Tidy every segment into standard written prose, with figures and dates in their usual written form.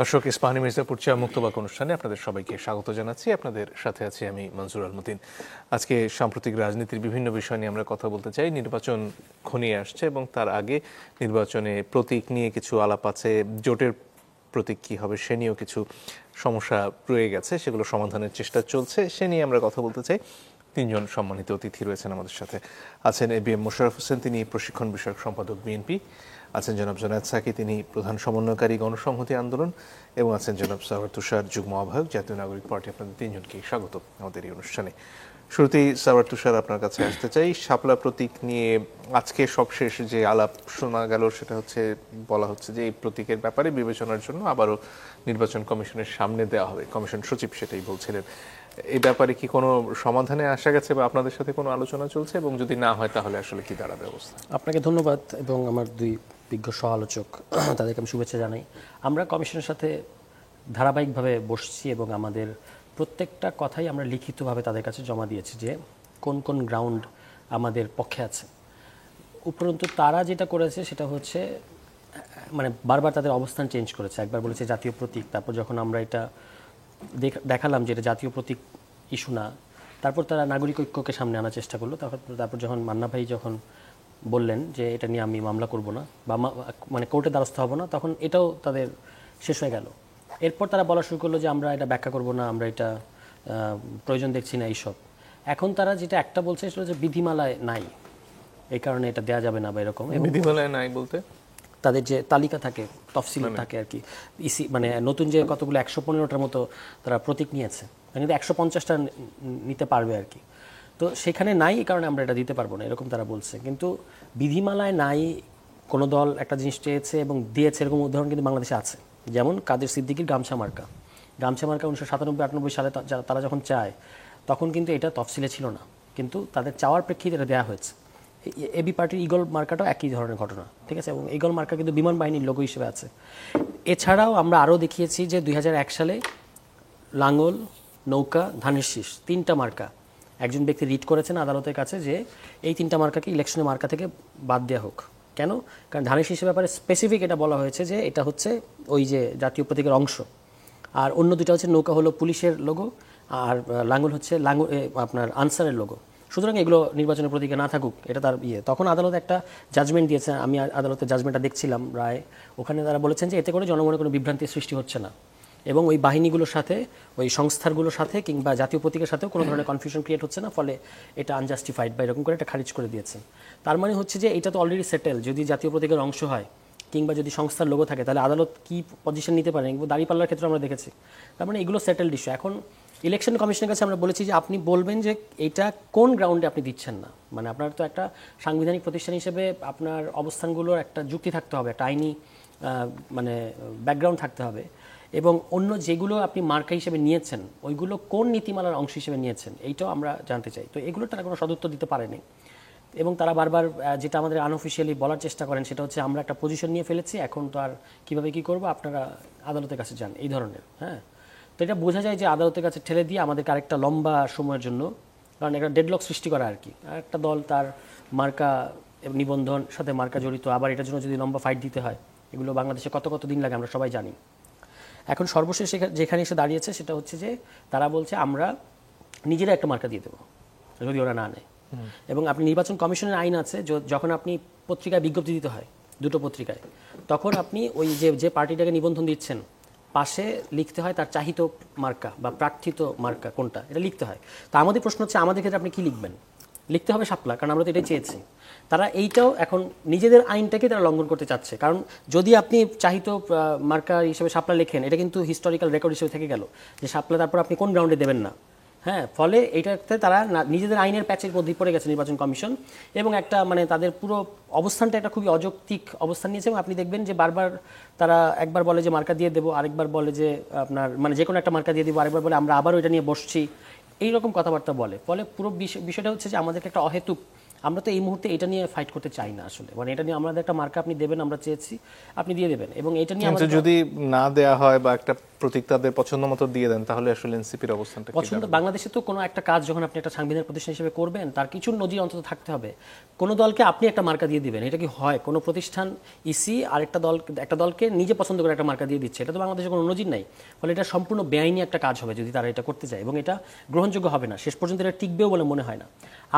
দর্শক, ইস্পাহানি মির্জাপুর চা মুক্তবাক অনুষ্ঠানে আপনাদের সবাইকে স্বাগত জানাচ্ছি। আপনাদের সাথে আছি আমি মনজুর আল মতিন। আজকে সাম্প্রতিক রাজনীতির বিভিন্ন বিষয় নিয়ে আমরা কথা বলতে চাই। নির্বাচন ঘনিয়ে আসছে এবং তার আগে নির্বাচনে প্রতীক নিয়ে কিছু আলাপ আছে। জোটের প্রতীক কী হবে সে নিয়েও কিছু সমস্যা রয়ে গেছে, সেগুলো সমাধানের চেষ্টা চলছে। সে নিয়ে আমরা কথা বলতে চাই। তিনজন সম্মানিত অতিথি রয়েছেন আমাদের সাথে। আছেন ABM মোশাররফ হোসেন, তিনি প্রশিক্ষণ বিষয়ক সম্পাদক বিএনপি। আছেন জনাব জুনায়েদ সাকি, তিনি প্রধান সমন্বয়কারী গণসংহতি আন্দোলন। এবং আছেন জনাব সারওয়ার তুষার, যুগ্ম আহ্বায়ক, জাতীয় নাগরিক পার্টি। আপনাদের তিনজনকেই স্বাগত আমাদের এই অনুষ্ঠানে। শুরুতেই সারওয়ার তুষার, আপনার কাছে আসতে চাই। শাপলা প্রতীক নিয়ে আজকে সবশেষ যে আলাপ শোনা গেল সেটা হচ্ছে, বলা হচ্ছে যে এই প্রতীকের ব্যাপারে বিবেচনার জন্য আবারও নির্বাচন কমিশনের সামনে দেওয়া হবে। কমিশন সচিব সেটাই বলছিলেন। এই ব্যাপারে কি কোনো সমাধানে আসা গেছে বা আপনাদের সাথে কোনো আলোচনা চলছে, এবং যদি না হয় তাহলে আসলে কি দাঁড়াবে অবস্থা? আপনাকে ধন্যবাদ এবং আমার দুই বিজ্ঞ সহ-আলোচক, তাদেরকে আমি শুভেচ্ছা জানাই। আমরা কমিশনের সাথে ধারাবাহিকভাবে বসছি এবং আমাদের প্রত্যেকটা কথাই আমরা লিখিতভাবে তাদের কাছে জমা দিয়েছি যে কোন কোন গ্রাউন্ড আমাদের পক্ষে আছে। উপরন্তু তারা যেটা করেছে সেটা হচ্ছে, মানে বারবার তাদের অবস্থান চেঞ্জ করেছে। একবার বলেছে জাতীয় প্রতীক, তারপর যখন আমরা এটা দেখালাম যে এটা জাতীয় প্রতীক ইস্যু না, তারপর তারা নাগরিক ঐক্যকে সামনে আনার চেষ্টা করলো। তারপর যখন মান্না ভাই যখন বললেন যে এটা নিয়ে আমি মামলা করব না বা মানে কোর্টে দ্বারস্থ হব না, তখন এটাও তাদের শেষ হয়ে গেল। এরপর তারা বলা শুরু করলো যে আমরা এটা ব্যাখ্যা করব না, আমরা এটা প্রয়োজন দেখছি না এইসব। এখন তারা যেটা একটা বলছে সেটা হচ্ছে বিধিমালায় নাই, এই কারণে এটা দেওয়া যাবে না বা এরকম। বিধিমালায় নাই বলতে তাদের যে তালিকা থাকে, তফসিল থাকে আর কি, ইসি মানে নতুন যে কতগুলো 115টার মতো তারা প্রতীক নিয়েছে, কিন্তু 150টা নিতে পারবে আর কি। তো সেখানে নাই, এই কারণে আমরা এটা দিতে পারবো না, এরকম তারা বলছে। কিন্তু বিধিমালায় নাই কোনো দল একটা জিনিস চেয়েছে এবং দিয়েছে, এরকম উদাহরণ কিন্তু বাংলাদেশে আছে। যেমন কাদের সিদ্দিকীর গামছা মার্কা। 1997-98 সালে তারা যখন চায়, তখন কিন্তু এটা তফসিলে ছিল না, কিন্তু তাদের চাওয়ার প্রেক্ষিতে এটা দেওয়া হয়েছে। এবি পার্টির ইগল মার্কাটাও একই ধরনের ঘটনা, ঠিক আছে? এবং ইগল মার্কা কিন্তু বিমান বাহিনীর লোগো হিসেবে আছে। এছাড়াও আমরা আরও দেখিয়েছি যে 2001 সালে লাঙ্গল, নৌকা, ধানের শীষ, 3টা মার্কা একজন ব্যক্তি রিট করেছেন আদালতের কাছে যে এই 3টা মার্কাকে ইলেকশনের মার্কা থেকে বাদ দেওয়া হোক। কেন? কারণ ধানের শীষের ব্যাপারে স্পেসিফিক এটা বলা হয়েছে যে এটা হচ্ছে ওই যে জাতীয় প্রতীকের অংশ, আর অন্য দুটো হচ্ছে নৌকা হলো পুলিশের লোগো, আর লাঙ্গল হচ্ছে আপনার আনসারের লোগো। সুতরাং এগুলো নির্বাচনের প্রতীকে না থাকুক, এটা তার ইয়ে। তখন আদালত একটা জাজমেন্ট দিয়েছে, আমি আদালতের জাজমেন্টটা দেখছিলাম রায়। ওখানে তারা বলেছেন যে এতে করে জনগণের কোনো বিভ্রান্তির সৃষ্টি হচ্ছে না, এবং ওই বাহিনীগুলোর সাথে, ওই সংস্থাগুলোর সাথে কিংবা জাতীয় প্রতীকের সাথেও কোনো ধরনের কনফিউশন ক্রিয়েট হচ্ছে না, ফলে এটা আনজাস্টিফাইড বা এরকম করে এটা খারিজ করে দিয়েছে। তার মানে হচ্ছে যে এটা তো অলরেডি সেটেল। যদি জাতীয় প্রতীকের অংশ হয় কিংবা যদি সংস্থার লোগো থাকে, তাহলে আদালত কি পজিশন নিতে পারেন, দাঁড়িপাল্লার ক্ষেত্রে আমরা দেখেছি। তার মানে এগুলো সেটেলড ইস্যু। এখন ইলেকশন কমিশনের কাছে আমরা বলেছি যে আপনি বলবেন যে এটা কোন গ্রাউন্ডে আপনি দিচ্ছেন না। মানে আপনার তো একটা সাংবিধানিক প্রতিষ্ঠান হিসেবে আপনার অবস্থানগুলোর একটা যুক্তি থাকতে হবে, একটা আইনি মানে ব্যাকগ্রাউন্ড থাকতে হবে, এবং অন্য যেগুলো আপনি মার্কা হিসেবে নিয়েছেন ওইগুলো কোন নীতিমালার অংশ হিসেবে নিয়েছেন, এইটাও আমরা জানতে চাই। তো এগুলো তারা কোনো সদুত্তর দিতে পারেনি, এবং তারা বারবার যেটা আমাদের আনঅফিসিয়ালি বলার চেষ্টা করেন সেটা হচ্ছে আমরা একটা পজিশন নিয়ে ফেলেছি, এখন তো আর কীভাবে কী করবো, আপনারা আদালতের কাছে যান, এই ধরনের। হ্যাঁ, তো এটা বোঝা যায় যে আদালতের কাছে ঠেলে দিয়ে আমাদেরকে আরেকটা লম্বা সময়ের জন্য, কারণ একটা ডেডলক সৃষ্টি করা আর কি। একটা দল তার মার্কা নিবন্ধন সাথে মার্কা জড়িত, আবার এটার জন্য যদি লম্বা ফাইট দিতে হয়, এগুলো বাংলাদেশে কত কত দিন লাগে আমরা সবাই জানি। এখন সর্বশেষ যেখানে এসে দাঁড়িয়েছে সেটা হচ্ছে যে তারা বলছে আমরা নিজেরা একটা মার্কা দিয়ে দেবো যদি ওরা না নেয়। এবং আপনি নির্বাচন কমিশনের আইন আছে, যখন আপনি পত্রিকায় বিজ্ঞপ্তি দিতে হয়, দুটো পত্রিকায়, তখন আপনি ওই যে পার্টিটাকে নিবন্ধন দিচ্ছেন পাশে লিখতে হয় তার চাহিত মার্কা বা প্রার্থিত মার্কা কোনটা, এটা লিখতে হয়। তা আমাদের প্রশ্ন হচ্ছে আমাদের ক্ষেত্রে আপনি কী লিখবেন? লিখতে হবে শাপলা, কারণ আমরা তো এটাই চেয়েছি। তারা এইটাও এখন নিজেদের আইনটাকে তারা লঙ্ঘন করতে চাচ্ছে, কারণ যদি আপনি চাহিত মার্কা হিসেবে শাপলা লেখেন, এটা কিন্তু হিস্টোরিক্যাল রেকর্ড হিসেবে থেকে গেল যে শাপলা তারপর আপনি কোন গ্রাউন্ডে দেবেন না। হ্যাঁ, ফলে এইটাতে তারা নিজেদের আইনের প্যাচের মধ্যে পড়ে গেছে নির্বাচন কমিশন, এবং একটা মানে তাদের পুরো অবস্থানটা একটা খুবই অযৌক্তিক অবস্থান নিয়েছে। এবং আপনি দেখবেন যে বারবার তারা একবার বলে যে মার্কা দিয়ে দেবো, আরেকবার বলে যে আপনার মানে যে কোনো একটা মার্কা দিয়ে দেবো, আরেকবার বলে আমরা আবারও এটা নিয়ে বসছি, এইরকম কথাবার্তা বলে। ফলে পুরো বিষয়টা হচ্ছে যে আমাদেরকে একটা অহেতুক, আমরা তো এই মুহূর্তে এটা নিয়ে ফাইট করতে চাই না আসলে। মানে এটা নিয়ে আমাদের একটা মার্কা আপনি দেবেন, আমরা চেয়েছি, আপনি দিয়ে দেবেন, এবং এটা নিয়ে আমাদের যদি না দেয়া হয় বা একটা প্রতীক তাদের পছন্দ মতো দিয়ে দেন, তাহলে আসলে এনসিপির অবস্থানটা কি পছন্দ দাঁড়াবে? বাংলাদেশে তো কোনো একটা কাজ যখন আপনি একটা সাংবিধানিক প্রতিষ্ঠান হিসেবে করবেন, তার কিছু নজির অন্তত থাকতে হবে। কোনো দলকে আপনি একটা মার্কা দিয়ে দিবেন, এটা কি হয়? কোনো প্রতিষ্ঠান ইসি একটা দলকে নিজে পছন্দ করে একটা মার্কা দিয়ে দিচ্ছে, এটা তো বাংলাদেশে কোনো নজির নাই। ফলে এটা সম্পূর্ণ বেআইনি একটা কাজ হবে যদি তারা এটা করতে যায়, এবং এটা গ্রহণযোগ্য হবে না, শেষ পর্যন্ত এটা টিকবেও বলে মনে হয় না।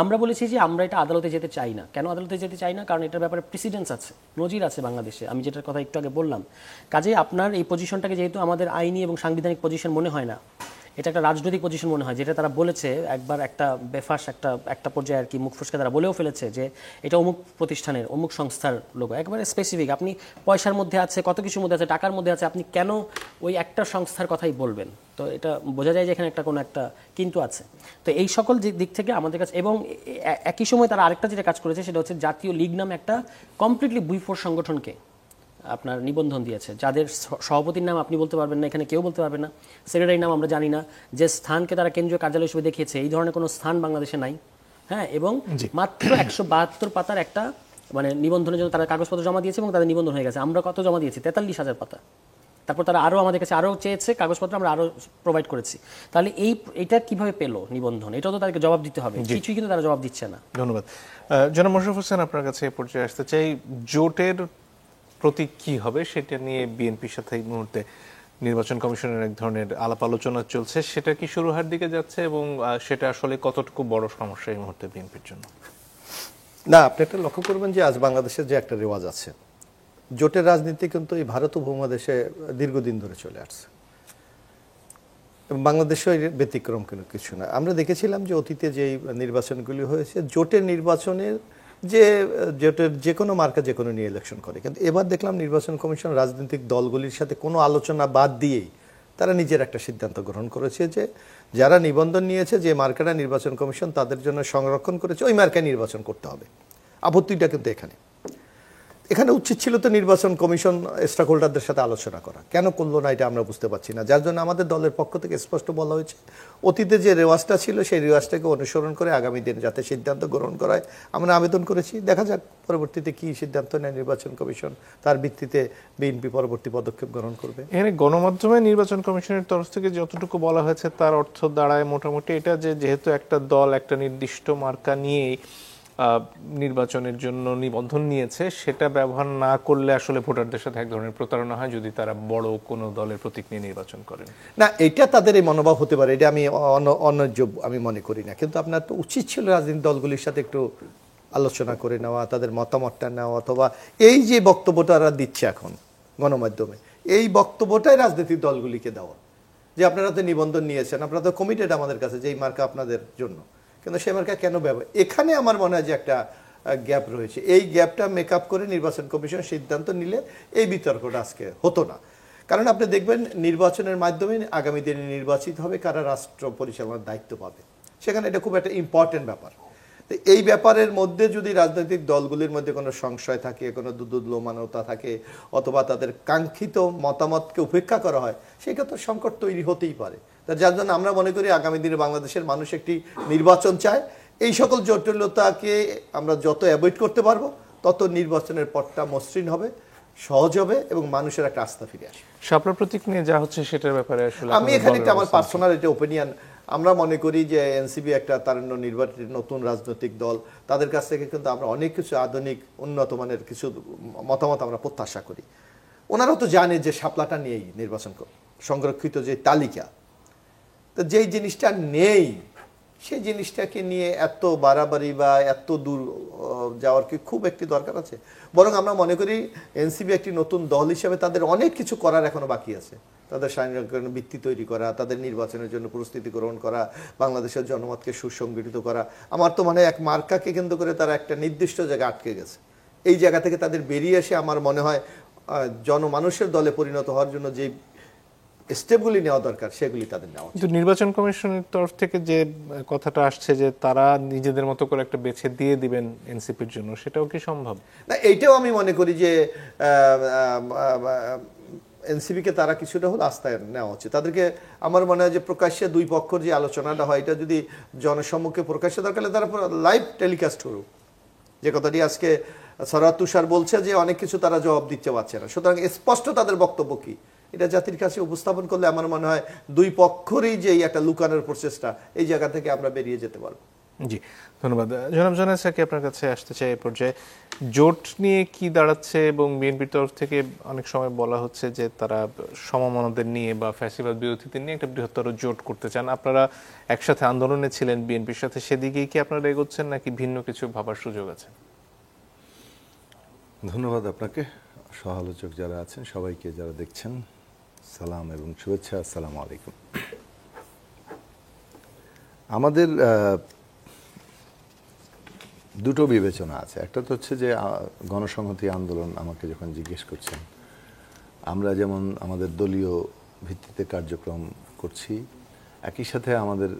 আমরা বলেছি যে আমরা এটা আদালতে যেতে চাই না। কেন আদালতে যেতে চাই না? কারণ এটার ব্যাপারে প্রেসিডেন্স আছে, নজির আছে বাংলাদেশে, আমি যেটার কথা একটু আগে বললাম। কাজেই আপনার এই পজিশনটাকে যেহেতু আমাদের আইনি এবং সাংবিধানিক পজিশন মনে হয় না, এটা একটা রাজনৈতিক পজিশন মনে হয়, যেটা তারা বলেছে একবার একটা বেফাস একটা পর্যায়ে আর কি, মুখ ফসকে তারা বলেও ফেলেছে যে এটা অমুক প্রতিষ্ঠানের অমুক সংস্থার লোগো, একবারে স্পেসিফিক। আপনি পয়সার মধ্যে আছে, কত কিছুর মধ্যে আছে, টাকার মধ্যে আছে, আপনি কেন ওই একটা সংস্থার কথাই বলবেন? তো এটা বোঝা যায় যে এখানে কোনো একটা কিন্তু আছে। তো এই সকল দিক থেকে আমাদের কাছে, এবং একই সময় তারা আরেকটা যেটা কাজ করেছে সেটা হচ্ছে জাতীয় লীগ নামে একটা কমপ্লিটলি বুইফোর্স সংগঠনকে আপনার নিবন্ধন দিয়েছে, যাদের সভাপতির নাম আপনি বলতে পারবেন না, এখানে কেউ বলতে পারবে না, সেক্রেটারির নাম আমরা জানি না, যে স্থানকে তারা কেন্দ্রীয় কার্যালয় হিসেবে দেখিয়েছে, এই ধরনের কোনো স্থান বাংলাদেশে নাই। হ্যাঁ, এবং মাত্র 172 পাতার একটা মানে নিবন্ধনের জন্য তারা কাগজপত্র জমা দিয়েছে এবং তাদের নিবন্ধন হয়ে গেছে। আমরা কত জমা দিয়েছি? 43,000 পাতা। তারপর তারা আরও আমাদের কাছে আরও চেয়েছে কাগজপত্র, আমরা আরও প্রোভাইড করেছি। তাহলে এইটা কিভাবে পেলো নিবন্ধন, এটাও তো তাদেরকে জবাব দিতে হবে। কিছুই কিন্তু তারা জবাব দিচ্ছে না। ধন্যবাদ। জনাব মোশাররফ হোসেন, আপনার কাছে এ পর্যায়ে আসতে চাই, জোটের প্রতীক কি হবে সেটা নিয়ে বিএনপির সাথে এই মুহূর্তে নির্বাচন কমিশনের এক ধরনের আলাপ আলোচনা চলছে, সেটা কি শুরু হওয়ার দিকে যাচ্ছে এবং সেটা আসলে কতটুকু বড় সমস্যা এই মুহূর্তে বিএনপির জন্য? না, আপনি একটা লক্ষ্য করবেন যে আজ বাংলাদেশের যে একটা রেওয়াজ আছে, জোটের রাজনীতি কিন্তু এই ভারত উপমহাদেশে দীর্ঘদিন ধরে চলে আসছে, বাংলাদেশেও এর ব্যতিক্রম কোনো কিছু না। আমরা দেখেছিলাম যে অতীতে যে নির্বাচনগুলি হয়েছে, জোটের নির্বাচনের জোটের যে কোনো মার্কা যে কোনো নিয়ে ইলেকশন করে, কিন্তু এবার দেখলাম নির্বাচন কমিশন রাজনৈতিক দলগুলির সাথে কোনো আলোচনা বাদ দিয়েই তারা নিজের একটা সিদ্ধান্ত গ্রহণ করেছে যে যারা নিবন্ধন নিয়েছে, যে মার্কাটা নির্বাচন কমিশন তাদের জন্য সংরক্ষণ করেছে, ওই মার্কায় নির্বাচন করতে হবে। আপত্তিটা কিন্তু এখানে উচিত ছিল তো নির্বাচন কমিশন স্টেক হোল্ডারদের সাথে আলোচনা করা, কেন করলো না এটা আমরা বুঝতে পারছি না। যার জন্য আমাদের দলের পক্ষ থেকে স্পষ্ট বলা হয়েছে, অতীতে যে রেওয়াজটা ছিল সেই রেওয়াজটাকে অনুসরণ করে আগামী দিন যাতে সিদ্ধান্ত গ্রহণ করা হয় আমরা আবেদন করেছি। দেখা যাক পরবর্তীতে কি সিদ্ধান্ত নেয় নির্বাচন কমিশন, তার ভিত্তিতে বিএনপি পরবর্তী পদক্ষেপ গ্রহণ করবে। এখানে গণমাধ্যমে নির্বাচন কমিশনের তরফ থেকে যতটুকু বলা হয়েছে তার অর্থ দাঁড়ায় মোটামুটি এটা, যে যেহেতু একটা দল একটা নির্দিষ্ট মার্কা নিয়েই নির্বাচনের জন্য নিবন্ধন নিয়েছে, সেটা ব্যবহার না করলে আসলে ভোটারদের সাথে এক ধরনের প্রতারণা হয় যদি তারা বড় কোনো দলের প্রতীক নিয়ে নির্বাচন করেন। না, এটা তাদের এই মনোভাব হতে পারে, এটা আমি অন্যায্য আমি মনে করি না, কিন্তু আপনার তো উচিত ছিল রাজনৈতিক দলগুলির সাথে একটু আলোচনা করে নেওয়া, তাদের মতামতটা নেওয়া, অথবা এই যে বক্তব্যটা তারা দিচ্ছে এখন গণমাধ্যমে, এই বক্তব্যটাই রাজনৈতিক দলগুলিকে দেওয়া যে আপনারা তো নিবন্ধন নিয়েছেন, আপনারা তো কমিটেড আমাদের কাছে যে এই মার্কা আপনাদের জন্য, কিন্তু সেই মার্কা কেন ব্যবহার, এখানে আমার মনে হয় যে একটা গ্যাপ রয়েছে। এই গ্যাপটা মেকআপ করে নির্বাচন কমিশন সিদ্ধান্ত নিলে এই বিতর্কটা আজকে হতো না। কারণ আপনি দেখবেন নির্বাচনের মাধ্যমে আগামী দিনে নির্বাচিত হবে কারা রাষ্ট্র পরিচালনার দায়িত্ব পাবে, সেখানে এটা খুব একটা ইম্পর্টেন্ট ব্যাপার। তো এই ব্যাপারের মধ্যে যদি রাজনৈতিক দলগুলির মধ্যে কোনো সংশয় থাকে, কোনো দুদুল্যমানতা থাকে, অথবা তাদের কাঙ্ক্ষিত মতামতকে উপেক্ষা করা হয়, সেক্ষেত্রে সংকট তৈরি হতেই পারে। যার জন্য আমরা মনে করি আগামী দিনে বাংলাদেশের মানুষ একটি নির্বাচন চায়, এই সকল জটিলতাকে আমরা যত অ্যাভয়েড করতে পারবো তত নির্বাচনের পথটা মসৃণ হবে, সহজ হবে এবং মানুষের একটা আস্থা ফিরে আসবে। শাপলা প্রতীক নিয়ে যা হচ্ছে সেটার ব্যাপারে আসলে আমি এখানে একটা আমার পার্সোনাল এটা ওপিনিয়ন, আমরা মনে করি যে এনসিপি একটা তারুণ্য নির্বাচিত নতুন রাজনৈতিক দল, তাদের কাছ থেকে কিন্তু আমরা অনেক কিছু আধুনিক উন্নত মানের কিছু মতামত আমরা প্রত্যাশা করি। ওনারাও তো জানে যে শাপলাটা নিয়েই নির্বাচন সংরক্ষিত যে তালিকা, তো যেই জিনিসটা নেই সেই জিনিসটাকে নিয়ে এত বাড়াবাড়ি বা এত দূর যাওয়ার কি খুব একটি দরকার আছে? বরং আমরা মনে করি এনসিপি একটি নতুন দল হিসেবে তাদের অনেক কিছু করার এখনো বাকি আছে। তাদের সাংগঠনিক ভিত্তি তৈরি করা, তাদের নির্বাচনের জন্য প্রস্তুতি গ্রহণ করা, বাংলাদেশের জনমতকে সুসংগঠিত করা। আমার তো মানে এক মার্কাকে কেন্দ্র করে তারা একটা নির্দিষ্ট জায়গায় আটকে গেছে। এই জায়গা থেকে তাদের বেরিয়ে এসে আমার মনে হয় জনমানুষের দলে পরিণত হওয়ার জন্য যে স্টেপগুলি নেওয়া দরকার সেগুলি তাদের নেওয়া। কিন্তু নির্বাচন কমিশনের তরফ থেকে যে কথাটা আসছে যে তারা নিজেদের মতো করে একটা বেছে দিয়ে দিবেন এনসিপির জন্য, সেটাও কি সম্ভব? না, এইটাও আমি মনে করি যে এনসিপিকে তারা কিছুটা হলে আস্থায় নেওয়া উচিত। তাদেরকে আমার মনে হয় যে প্রকাশ্যে দুই পক্ষের যে আলোচনাটা হয় এটা যদি জনসম্মুখে প্রকাশ্যে দরকার হলে তারা লাইভ টেলিকাস্ট করুক। যে কথাটি আজকে সরাত তুষার বলছে যে অনেক কিছু তারা জবাব দিতে পারছে না, সুতরাং স্পষ্ট তাদের বক্তব্য কি এটা জাতির কাছে উপস্থাপন করলে আমার মনে হয় দুই পক্ষেরই যে এই একটা লুকানোর প্রচেষ্টা, এই জায়গা থেকে আমরা বেরিয়ে যেতে পারবো। জি, ধন্যবাদ। জনাব জোনায়েদ সাকি, আপনার কাছে আসতে চাই এই পর্যায়ে। জোট নিয়ে কি দাঁড়াচ্ছে, এবং বিএনপির তরফ থেকে অনেক সময় বলা হচ্ছে যে তারা সমমনাদের নিয়ে বা ফ্যাসিবাদ বিরোধীদের নিয়ে একটা বৃহত্তর জোট করতে চান। আপনারা একসাথে আন্দোলনে ছিলেন বিএনপির সাথে, সেদিকেই কি আপনারা এগোচ্ছেন নাকি ভিন্ন কিছু ভাবার সুযোগ আছে? ধন্যবাদ আপনাকে, সহ-আলোচক যারা আছেন সবাইকে, যারা দেখছেন সালাম এবং শুভেচ্ছা, আসসালামু আলাইকুম। আমাদের দুটো বিবেচনা আছে। একটা তো হচ্ছে যে গণসংহতি আন্দোলন আমাকে যখন জিজ্ঞেস করছেন, আমরা যেমন আমাদের দলীয় ভিত্তিতে কার্যক্রম করছি, একই সাথে আমাদের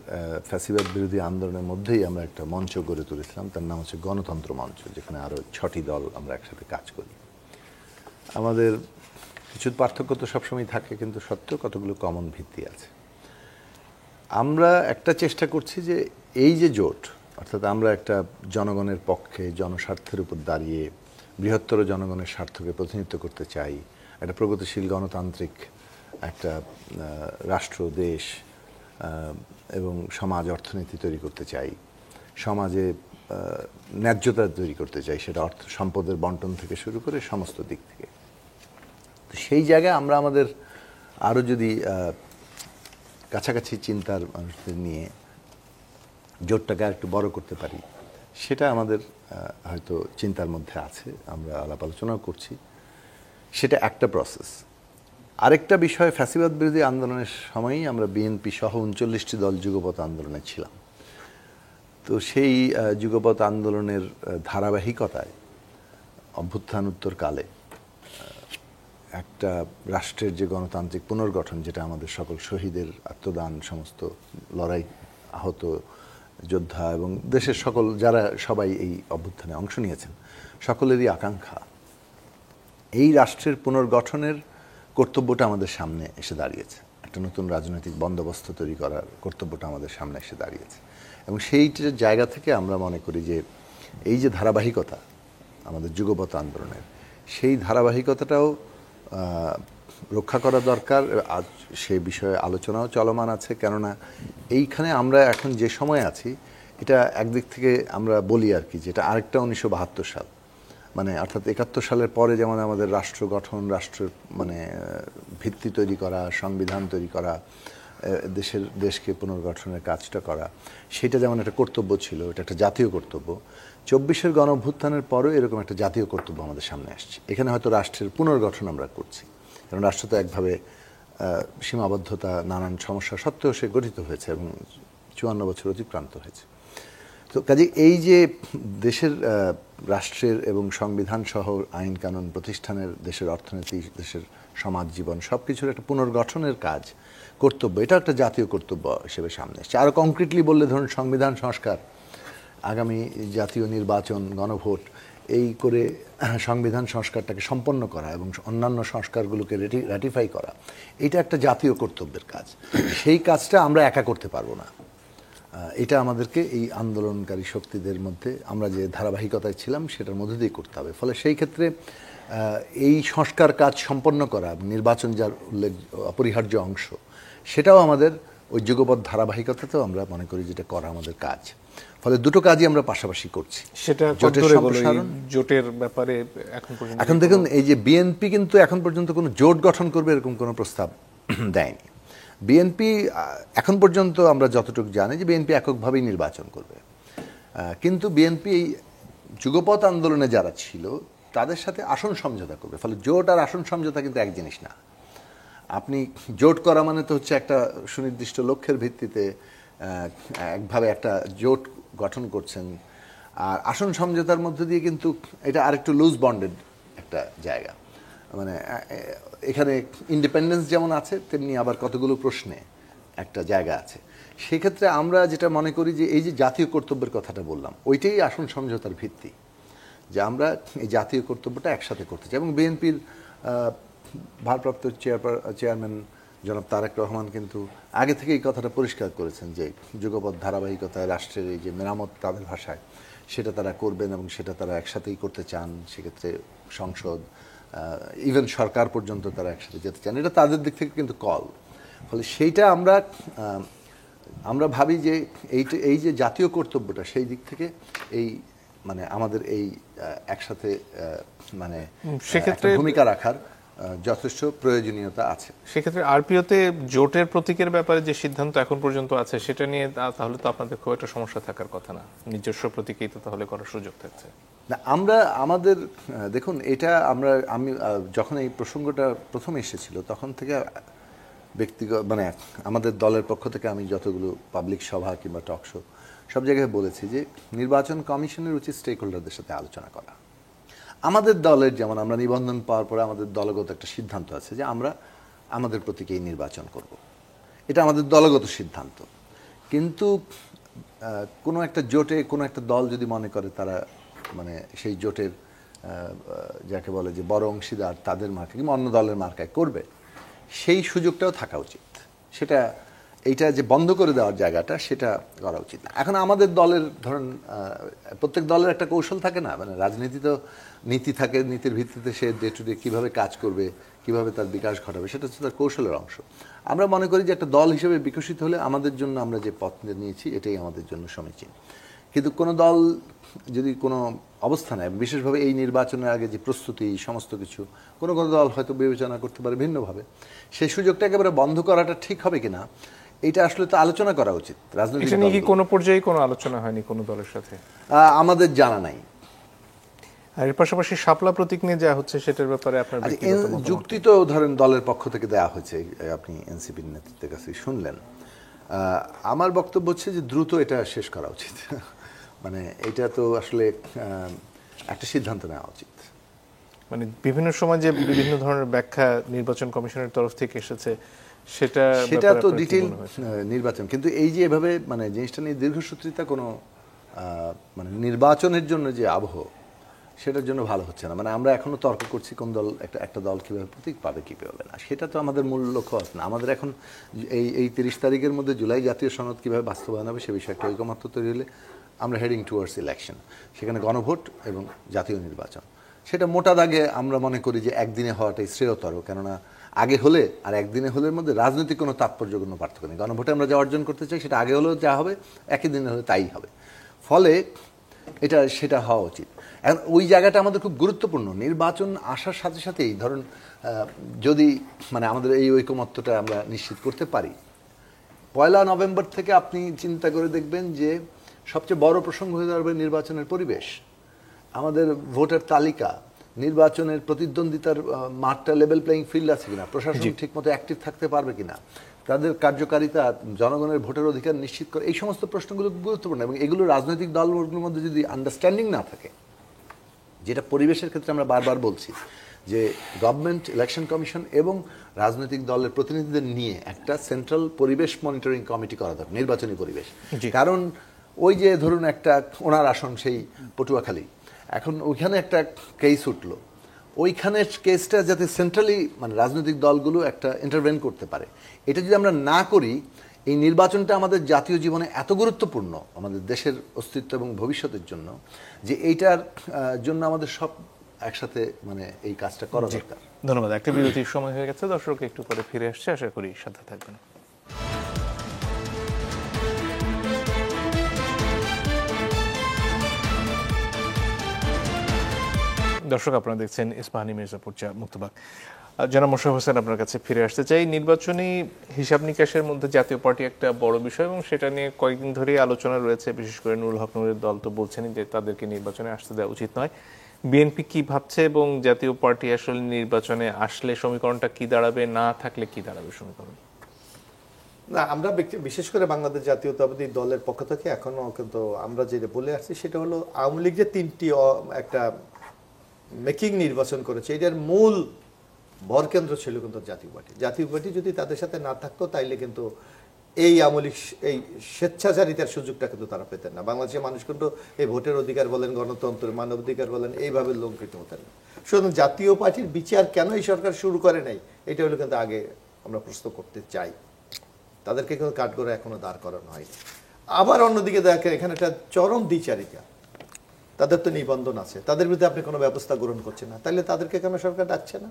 ফ্যাসিবাদ বিরোধী আন্দোলনের মধ্যেই আমরা একটা মঞ্চ গড়ে তুলেছিলাম, তার নাম হচ্ছে গণতন্ত্র মঞ্চ, যেখানে আরও 6টি দল আমরা একসাথে কাজ করি। আমাদের কিছু পার্থক্য তো সবসময় থাকে, কিন্তু সত্ত্বেও কতগুলো কমন ভিত্তি আছে। আমরা একটা চেষ্টা করছি যে এই যে জোট, অর্থাৎ আমরা একটা জনগণের পক্ষে, জনস্বার্থের উপর দাঁড়িয়ে বৃহত্তর জনগণের স্বার্থকে প্রতিনিধিত্ব করতে চাই, একটা প্রগতিশীল গণতান্ত্রিক একটা রাষ্ট্র, দেশ এবং সমাজ, অর্থনীতি তৈরি করতে চাই, সমাজে ন্যায্যতা তৈরি করতে চাই, সেটা অর্থ সম্পদের বন্টন থেকে শুরু করে সমস্ত দিক থেকে। তো সেই জায়গায় আমরা আমাদের আরও যদি কাছাকাছি চিন্তার মানুষদের নিয়ে জোটটাকে আর একটু বড় করতে পারি, সেটা আমাদের হয়তো চিন্তার মধ্যে আছে, আমরা আলাপ আলোচনাও করছি। সেটা একটা প্রসেস। আরেকটা বিষয়, ফ্যাসিবাদ বিরোধী আন্দোলনের সময়ই আমরা বিএনপি সহ 39টি দল যুগপৎ আন্দোলনে ছিলাম। তো সেই যুগপৎ আন্দোলনের ধারাবাহিকতায় অভ্যুত্থান উত্তরকালে একটা রাষ্ট্রের যে গণতান্ত্রিক পুনর্গঠন, যেটা আমাদের সকল শহীদের আত্মদান, সমস্ত লড়াই, আহত যোদ্ধা এবং দেশের সকল যারা সবাই এই অভ্যুত্থানে অংশ নিয়েছেন, সকলেরই আকাঙ্ক্ষা, এই রাষ্ট্রের পুনর্গঠনের কর্তব্যটা আমাদের সামনে এসে দাঁড়িয়েছে। একটা নতুন রাজনৈতিক বন্দোবস্ত তৈরি করার কর্তব্যটা আমাদের সামনে এসে দাঁড়িয়েছে। এবং সেইটার জায়গা থেকে আমরা মনে করি যে এই যে ধারাবাহিকতা আমাদের যুগপৎ আন্দোলনের, সেই ধারাবাহিকতাটাও রক্ষা করা দরকার। আজ সে বিষয়ে আলোচনাও চলমান আছে, কেননা এইখানে আমরা এখন যে সময় আছি, এটা একদিক থেকে আমরা বলি আর কি, যেটা আরেকটা 1972 সাল, মানে অর্থাৎ 71 সালের পরে যেমন আমাদের রাষ্ট্র গঠন, রাষ্ট্রের মানে ভিত্তি তৈরি করা, সংবিধান তৈরি করা, দেশকে পুনর্গঠনের কাজটা করা, সেটা যেমন একটা কর্তব্য ছিল, এটা একটা জাতীয় কর্তব্য। 24-এর গণঅভ্যুত্থানের পরেও এরকম একটা জাতীয় কর্তব্য আমাদের সামনে আসছে। এখানে হয়তো রাষ্ট্রের পুনর্গঠন আমরা করছি, কারণ রাষ্ট্র তো একভাবে সীমাবদ্ধতা, নানান সমস্যা সত্ত্বেও সে গঠিত হয়েছে এবং 54 বছর অতিক্রান্ত হয়েছে। তো কাজে এই যে দেশের রাষ্ট্রের এবং সংবিধান সহ আইন কানুন প্রতিষ্ঠানের, দেশের অর্থনীতি, দেশের সমাজ জীবন সব কিছুর একটা পুনর্গঠনের কাজ, কর্তব্য, এটা একটা জাতীয় কর্তব্য হিসেবে সামনে এসছে। আরও কংক্রিটলি বললে ধরুন সংবিধান সংস্কার, আগামী জাতীয় নির্বাচন, গণভোট, এই করে সংবিধান সংস্কারটাকে সম্পন্ন করা এবং অন্যান্য সংস্কারগুলোকে র্যাটিফাই করা, এটা একটা জাতীয় কর্তব্যের কাজ। সেই কাজটা আমরা একা করতে পারবো না। এটা আমাদেরকে এই আন্দোলনকারী শক্তিদের মধ্যে আমরা যে ধারাবাহিকতায় ছিলাম সেটার মধ্যে দিয়ে করতে হবে। ফলে সেই ক্ষেত্রে এই সংস্কার কাজ সম্পন্ন করা, নির্বাচন যার উল্লেখ অপরিহার্য অংশ, সেটাও আমাদের ওই যুগপৎ ধারাবাহিকতাতেও আমরা মনে করি যেটা করা আমাদের কাজ। ফলে দুটো কাজই আমরা পাশাপাশি করছি। সেটা জোটের ব্যাপারে এখন দেখুন, এই যে বিএনপি কিন্তু এখন পর্যন্ত কোনো জোট গঠন করবে এরকম কোনো প্রস্তাব দেয়নি। বিএনপি এখন পর্যন্ত আমরা যতটুকু জানি যে বিএনপি এককভাবেই নির্বাচন করবে, কিন্তু বিএনপি এই যুগপৎ আন্দোলনে যারা ছিল তাদের সাথে আসন সমঝোতা করবে। ফলে জোট আর আসন সমঝোতা কিন্তু এক জিনিস না। আপনি জোট করা মানে তো হচ্ছে একটা সুনির্দিষ্ট লক্ষ্যের ভিত্তিতে একভাবে একটা জোট গঠন করছেন, আর আসন সমঝোতার মধ্যে দিয়ে কিন্তু এটা আরেকটু লুজ বন্ডেড একটা জায়গা। মানে এখানে ইন্ডিপেন্ডেন্স যেমন আছে, তেমনি আবার কতগুলো প্রশ্নে একটা জায়গা আছে। সেক্ষেত্রে আমরা যেটা মনে করি যে এই যে জাতীয় কর্তব্যের কথাটা বললাম, ওইটাই আসন সমঝোতার ভিত্তি, যে আমরা এই জাতীয় কর্তব্যটা একসাথে করতে চাই। এবং বিএনপির ভারপ্রাপ্ত চেয়ারম্যান জনাব তারেক রহমান কিন্তু আগে থেকে এই কথাটা পরিষ্কার করেছেন যে যুগপৎ ধারাবাহিকতায় রাষ্ট্রের এই যে মেরামত, তাদের ভাষায়, সেটা তারা করবেন এবং সেটা তারা একসাথেই করতে চান। সেক্ষেত্রে সংসদ, ইভেন সরকার পর্যন্ত তারা একসাথে যেতে চান, এটা তাদের দিক থেকে কিন্তু কল। ফলে সেইটা আমরা ভাবি যে এই যে জাতীয় কর্তব্যটা, সেই দিক থেকে এই মানে আমাদের এই একসাথে মানে সেক্ষেত্রে ভূমিকা রাখার যথেষ্ট প্রয়োজনীয়তা আছে। সেক্ষেত্রে আরপিওতে জোটের প্রতীকের ব্যাপারে যে সিদ্ধান্ত এখন পর্যন্ত আছে সেটা নিয়ে তাহলে তো আপনাদের খুব একটা সমস্যা থাকার কথা না, নিজস্ব প্রতীকেই তো তাহলে করার সুযোগ থাকছে না। আমাদের দেখুন, এটা আমি যখন এই প্রসঙ্গটা প্রথম এসেছিল তখন থেকে ব্যক্তিগত মানে আমাদের দলের পক্ষ থেকে আমি যতগুলো পাবলিক সভা কিংবা টক শো সব জায়গায় বলেছি যে নির্বাচন কমিশনের উচিত স্টেক হোল্ডারদের সাথে আলোচনা করা। আমাদের দলের যেমন আমরা নিবন্ধন পাওয়ার পরে আমাদের দলগত একটা সিদ্ধান্ত আছে যে আমরা আমাদের প্রতীকেই নির্বাচন করব, এটা আমাদের দলগত সিদ্ধান্ত। কিন্তু কোনো একটা জোটে কোনো একটা দল যদি মনে করে তারা মানে সেই জোটের যাকে বলে যে বড় অংশীদার তাদের মার্কা কিংবা অন্য দলের মার্কায় করবে, সেই সুযোগটাও থাকা উচিত। সেটা এইটা যে বন্ধ করে দেওয়ার জায়গাটা সেটা করা উচিত না। এখন আমাদের দলের ধরুন প্রত্যেক দলের একটা কৌশল থাকে না, মানে রাজনীতি তো নীতি থাকে, নীতির ভিত্তিতে সে ডে টু ডে কীভাবে কাজ করবে, কিভাবে তার বিকাশ ঘটাবে, সেটা হচ্ছে তার কৌশলের অংশ। আমরা মনে করি যে একটা দল হিসেবে বিকশিত হলে আমাদের জন্য আমরা যে পথ নিয়েছি এটাই আমাদের জন্য সমীচীন। কিন্তু কোনো দল যদি কোনো অবস্থা নেয়, বিশেষভাবে এই নির্বাচনের আগে যে প্রস্তুতি সমস্ত কিছু, কোনো দল হয়তো বিবেচনা করতে পারে ভিন্নভাবে, সেই সুযোগটা একেবারে বন্ধ করাটা ঠিক হবে কিনা এটা আসলে তো আলোচনা করা উচিত। রাজনৈতিক এটা নিয়ে কি কোনো পর্যায়ে কোনো আলোচনা হয়নি কোনো দলের সাথে? আমাদের জানা নাই। আর এর পাশাপাশি শাপলা প্রতীক নিয়ে যা হচ্ছে সেটার ব্যাপারে আপনার ব্যক্তিগত মতামত? যুক্তি তো ধরেন দলের পক্ষ থেকে দেওয়া হয়েছে, আপনি এনসিপির নেতৃত্বের কাছে শুনলেন। আমার বক্তব্য হচ্ছে যে দ্রুত এটা শেষ করা উচিত। মানে এটা তো আসলে একটা সিদ্ধান্ত নেওয়া উচিত। মানে বিভিন্ন সময় যে বিভিন্ন ধরনের ব্যাখ্যা নির্বাচন কমিশনের তরফ থেকে এসেছে সেটা তো ডিটেইল নির্বাচন, কিন্তু এই যে এভাবে মানে জিনিসটা নিয়ে দীর্ঘসূত্রিতা কোনো মানে নির্বাচনের জন্য যে আবহ সেটার জন্য ভালো হচ্ছে না। মানে আমরা এখনো তর্ক করছি কোন দল একটা দল কীভাবে প্রতীক পাবে কী পাবে না, সেটা তো আমাদের মূল লক্ষ্য আছে না। আমাদের এখন এই 30 তারিখের মধ্যে জুলাই জাতীয় সনদ কীভাবে বাস্তবায়ন হবে সে বিষয়ে একটা ঐকমত্য তৈরি হলে আমরা হেডিং টুয়ার্ডস ইলেকশন, সেখানে গণভোট এবং জাতীয় নির্বাচন, সেটা মোটা দাগে আমরা মনে করি যে একদিনে হওয়াটাই শ্রেয়তর। কেননা আগে হলে আর একদিনে হলের মধ্যে রাজনৈতিক কোনো তাৎপর্যপূর্ণ পার্থক্য নেই। গণভোটে আমরা যা অর্জন করতে চাই সেটা আগে হলেও যা হবে, একই দিনে হলে তাই হবে। ফলে সেটা হওয়া উচিত। এখন ওই জায়গাটা আমাদের খুব গুরুত্বপূর্ণ। নির্বাচন আসার সাথে সাথেই ধরুন যদি মানে আমাদের এই ঐকমত্যটা আমরা নিশ্চিত করতে পারি, 1 নভেম্বর থেকে আপনি চিন্তা করে দেখবেন যে সবচেয়ে বড় প্রসঙ্গ হয়ে দাঁড়াবে নির্বাচনের পরিবেশ, আমাদের ভোটার তালিকা, নির্বাচনের প্রতিদ্বন্দ্বিতার মাঠটা লেভেল প্লেইং ফিল্ড আছে কিনা, প্রশাসন ঠিকমতো অ্যাক্টিভ থাকতে পারবে কিনা, তাদের কার্যকারিতা, জনগণের ভোটের অধিকার নিশ্চিত করে, এই সমস্ত প্রশ্নগুলো গুরুত্বপূর্ণ। এবং এগুলো রাজনৈতিক দলগুলোর মধ্যে যদি আন্ডারস্ট্যান্ডিং না থাকে, যেটা পরিবেশের ক্ষেত্রে আমরা বারবার বলছি যে গভর্নমেন্ট ইলেকশন কমিশন এবং রাজনৈতিক দলের প্রতিনিধিদের নিয়ে একটা সেন্ট্রাল পরিবেশ মনিটরিং কমিটি করা দরকার, নির্বাচনী পরিবেশ। কারণ ওই যে ধরুন একটা ওনার আসন সেই পটুয়াখালী, এখন ওইখানে একটা কেস উঠলো, ওইখানের কেসটা যাতে সেন্ট্রালি মানে রাজনৈতিক দলগুলো একটা ইন্টারভেন করতে পারে, এটা যদি আমরা না করি, এই নির্বাচনটা আমাদের জাতীয় জীবনে এত গুরুত্বপূর্ণ আমাদের দেশের অস্তিত্ব এবং ভবিষ্যতের জন্য, যে এইটার জন্য আমাদের সব একসাথে মানে এই কাজটা করা দরকার। ধন্যবাদ। একটা বিরতির সময় হয়ে গেছে, দর্শক একটু পরে ফিরে আসছে, আশা করি সাথে থাকবেন। দর্শক আপনারা দেখছেন ইস্পাহানি মির্জাপুর চা মুক্তবাক। জনাব মোশাররফ হোসেন, আপনার কাছে ফিরে আসতে চাই। নির্বাচনী হিসাব নিকাশের মধ্যে জাতীয় পার্টি একটা বড় বিষয় এবং সেটা নিয়ে কয়েকদিন ধরেই আলোচনা রয়েছে। বিশেষ করে নুরুল হক নুরের দল তো বলছেনই যে তাদেরকে নির্বাচনে আসতে দেওয়া উচিত নয়। বিএনপি কি ভাবছে এবং জাতীয় পার্টি আসলে নির্বাচনে আসলে সমীকরণটা কি দাঁড়াবে, না থাকলে কি দাঁড়াবে সমীকরণ? না, আমরা বিশেষ করে বাংলাদেশ জাতীয়তাবাদী দলের পক্ষ থেকে এখনো কিন্তু আমরা যেটা বলে আসছি সেটা হলো আওয়ামী লীগ যে 3টি একটা মেকিং নির্বাচন করেছে, এটার মূল ভরকেন্দ্র ছিল কিন্তু জাতীয় পার্টি। জাতীয় পার্টি যদি তাদের সাথে না থাকতো তাইলে কিন্তু এই আওয়ামী লীগ এই স্বেচ্ছাচারিতার সুযোগটা কিন্তু তারা পেতেন না। বাংলাদেশের মানুষ কিন্তু এই ভোটের অধিকার বলেন, গণতন্ত্র, মানবাধিকার বলেন, এইভাবে লঙ্ঘিত হতেন না। সুতরাং জাতীয় পার্টির বিচার কেন এই সরকার শুরু করে নাই, এটা হলো কিন্তু আগে আমরা প্রশ্ন করতে চাই। তাদেরকে কিন্তু কাঠগড়ায় এখনো দাঁড় করানো হয়নি। আবার অন্যদিকে দেখেন এখানে একটা চরম দ্বিচারিতা, তাদের তো নিবন্ধন আছে, তাদের বিরুদ্ধে আপনি কোনো ব্যবস্থা গ্রহণ করছেন না, তাহলে তাদেরকে কেন সরকার ডাকছে না?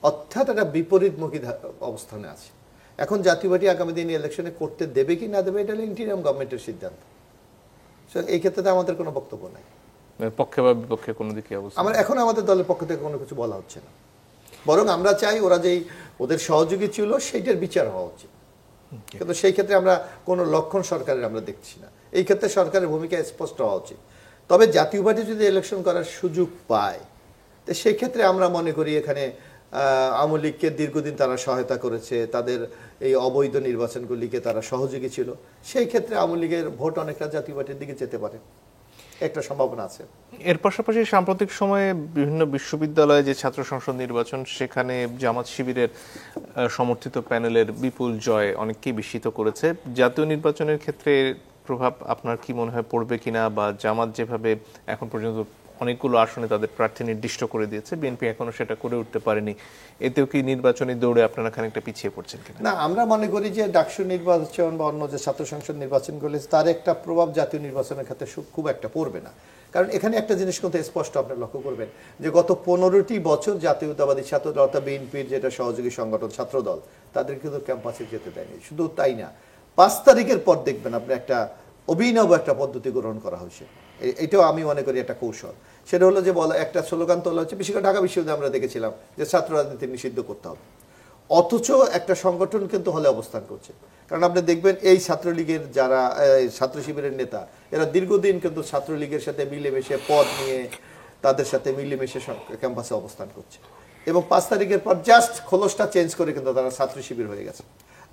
অর্থাৎ একটা বিপরীতমুখী অবস্থানে আছে। এখন জাতীয় পার্টি আগামী দিন ইলেকশনে করতে দেবে কি না দেবে, এটা হলো ইন্টিরিয়াম গভর্নমেন্টের সিদ্ধান্ত। এই ক্ষেত্রে আমাদের কোনো বক্তব্য নাই, পক্ষে বা বিপক্ষে কোনো দিকে অবস্থা। এখন আমাদের দলের পক্ষ থেকে কোনো কিছু বলা হচ্ছে না, বরং আমরা চাই ওরা যেই ওদের সহযোগী ছিল সেইটার বিচার হওয়া উচিত। কিন্তু সেই ক্ষেত্রে আমরা কোনো লক্ষণ সরকারের আমরা দেখছি না। এই ক্ষেত্রে সরকারের ভূমিকা স্পষ্ট হওয়া উচিত। তবে জাতীয় পার্টি যদি ইলেকশন করার সুযোগ পায়, তো সেই ক্ষেত্রে আমরা মনে করি এখানে আওয়ামী লীগকে দীর্ঘদিন তারা সহায়তা করেছে, তাদের এই অবৈধ নির্বাচনগুলিকে তারা সহযোগী ছিল, সেই ক্ষেত্রে আওয়ামী লীগের ভোট অনেকটা জাতীয় পার্টির দিকে যেতে পারে, একটা সম্ভাবনা আছে। এর পাশাপাশি সাম্প্রতিক সময়ে বিভিন্ন বিশ্ববিদ্যালয়ে যে ছাত্র সংসদ নির্বাচন, সেখানে জামাত শিবিরের সমর্থিত প্যানেলের বিপুল জয় অনেককেই বিস্মিত করেছে। জাতীয় নির্বাচনের ক্ষেত্রে প্রভাব আপনার কি মনে হয় পড়বে কিনা, বা জামাত যেভাবে এখন পর্যন্ত অনেকগুলো আসনে তাদের প্রার্থী নির্দিষ্ট করে দিয়েছে, বিএনপি এখনো সেটা করে উঠতে পারেনি, এতেও কি নির্বাচনী দৌড়ে আপনারা খানিকটা পিছিয়ে পড়ছেন কিনা? না, আমরা মনে করি যে ডাকসু নির্বাচন বা অন্য যে ছাত্র সংসদ নির্বাচনগুলি, তার একটা প্রভাব জাতীয় নির্বাচনের ক্ষেত্রে খুব একটা পড়বে না। কারণ এখানে একটা জিনিস কিন্তু স্পষ্ট আপনি লক্ষ্য করবেন যে গত 15টি বছর জাতীয়তাবাদী ছাত্র দল অর্থাৎ বিএনপির যেটা সহযোগী সংগঠন ছাত্র দল, তাদের কিন্তু ক্যাম্পাসে যেতে দেয়নি। শুধু তাই না, 5 তারিখের পর দেখবেন আপনি একটা অভিনব একটা পদ্ধতি গ্রহণ করা হয়েছে। এটাও আমি মনে করি একটা কৌশল। সেটা হলো যে বলা একটা স্লোগান তোলা হচ্ছে, বিশেষ করে ঢাকা বিশ্ববিদ্যালয়ে আমরা দেখেছিলাম যে ছাত্র রাজনীতি নিষিদ্ধ করতে হবে, অথচ একটা সংগঠন কিন্তু হলে অবস্থান করছে। কারণ আপনি দেখবেন এই ছাত্রলীগের যারা ছাত্র শিবিরের নেতা, এরা দীর্ঘদিন কিন্তু ছাত্রলীগের সাথে মিলেমিশে পদ নিয়ে তাদের সাথে মিলেমিশে ক্যাম্পাসে অবস্থান করছে, এবং 5 তারিখের পর জাস্ট খোলসটা চেঞ্জ করে কিন্তু তারা ছাত্র শিবির হয়ে গেছে।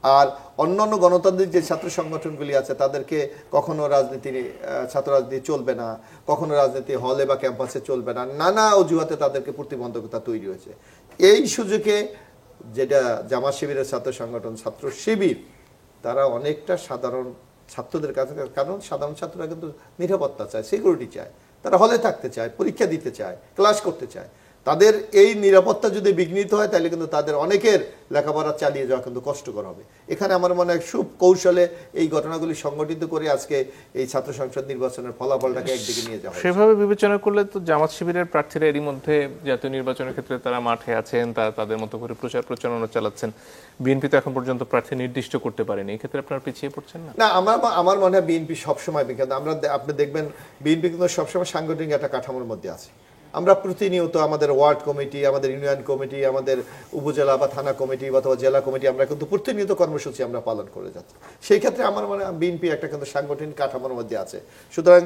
আর অন্যান্য গণতান্ত্রিক যে ছাত্র সংগঠনগুলি আছে, তাদেরকে কখনো ছাত্র রাজনীতি চলবে না, কখনো রাজনীতি হলে বা ক্যাম্পাসে চলবে না, নানা অজুহাতে তাদেরকে প্রতিবন্ধকতা তৈরি হয়েছে। এই সুযোগে যেটা জামাত শিবিরের ছাত্র সংগঠন ছাত্র শিবির, তারা অনেকটা সাধারণ ছাত্রদের কাছে, কারণ সাধারণ ছাত্ররা কিন্তু নিরাপত্তা চায়, সিকিউরিটি চায়, তারা হলে থাকতে চায়, পরীক্ষা দিতে চায়, ক্লাস করতে চায়। তাদের এই নিরাপত্তা যদি বিঘ্নিত হয়, তাহলে কিন্তু তাদের অনেকের লেখাপড়া চালিয়ে যাওয়া কিন্তু কষ্টকর হবে। এখানে আমার মনে হয় খুব কৌশলে এই ঘটনাগুলি সংগঠিত করে আজকে এই ছাত্র সংসদ নির্বাচনের ফলাফলটাকে একদিকে নিয়ে যাওয়া। সেভাবে বিবেচনা করলে তো জামাত শিবিরের প্রার্থীরা এরই মধ্যে জাতীয় নির্বাচনের ক্ষেত্রে তারা মাঠে আছেন, তারা তাদের মতো করে প্রচার প্রচারণা চালাচ্ছেন। বিএনপি তো এখন পর্যন্ত প্রার্থী নির্দিষ্ট করতে পারেনি, এই ক্ষেত্রে আপনারা পিছিয়ে পড়ছেন না? না, আমার মনে হয় বিএনপি সবসময়, আপনি দেখবেন বিএনপি কিন্তু সবসময় সাংগঠনিক একটা কাঠামোর মধ্যে আছে। আমরা প্রতিনিয়ত আমাদের ওয়ার্ড কমিটি, আমাদের ইউনিয়ন কমিটি, আমাদের উপজেলা বা থানা কমিটি অথবা জেলা কমিটি, আমরা কিন্তু প্রতিনিয়ত কর্মসূচি আমরা পালন করে যাচ্ছি। সেই ক্ষেত্রে আমার মনে হয় বিএনপি একটা কিন্তু সাংগঠনিক কাঠামোর মধ্যে আছে। সুতরাং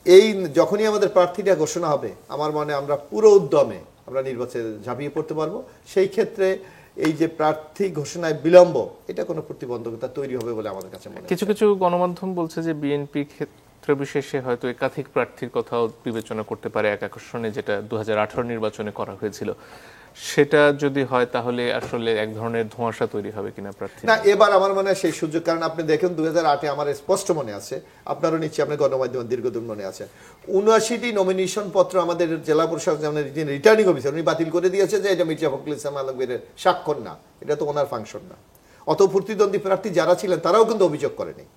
এই যখনই আমাদের প্রার্থীটা ঘোষণা হবে, আমার মনে আমরা পুরো উদ্যমে আমরা নির্বাচনে ঝাঁপিয়ে পড়তে পারবো। সেই ক্ষেত্রে এই যে প্রার্থী ঘোষণায় বিলম্ব, এটা কোনো প্রতিবন্ধকতা তৈরি হবে বলে আমাদের কাছে মনে হয়। কিছু কিছু গণমাধ্যম বলছে যে বিএনপি ক্ষেত্র বিশেষে হয়তো একাধিক প্রার্থীর কথাও বিবেচনা করতে পারে এক আসনে, যেটা 2018 নির্বাচনে করা হয়েছিল। সেটা যদি হয় তাহলে আসলে এক ধরনের ধোঁয়াশা তৈরি হবে কিনা প্রার্থী? না, এবার আমার মনে হয় সেই সুযোগ, কারণ আপনি দেখেন 2008-এ আমার স্পষ্ট মনে আছে, আপনারও নিশ্চয়ই আপনার গণমাধ্যমে দীর্ঘদিন মনে আছে, 79টি নমিনেশন পত্র আমাদের জেলা পরিষদ রিটার্নিং অফিসার উনি বাতিল করে দিয়েছে যে এটা মির্জা ফখরুল ইসলাম আলমগীরের স্বাক্ষর না, এটা তো ওনার ফাংশন না। অত প্রতিদ্বন্দ্বী প্রার্থী যারা ছিলেন তারাও কিন্তু অভিযোগ করেনি।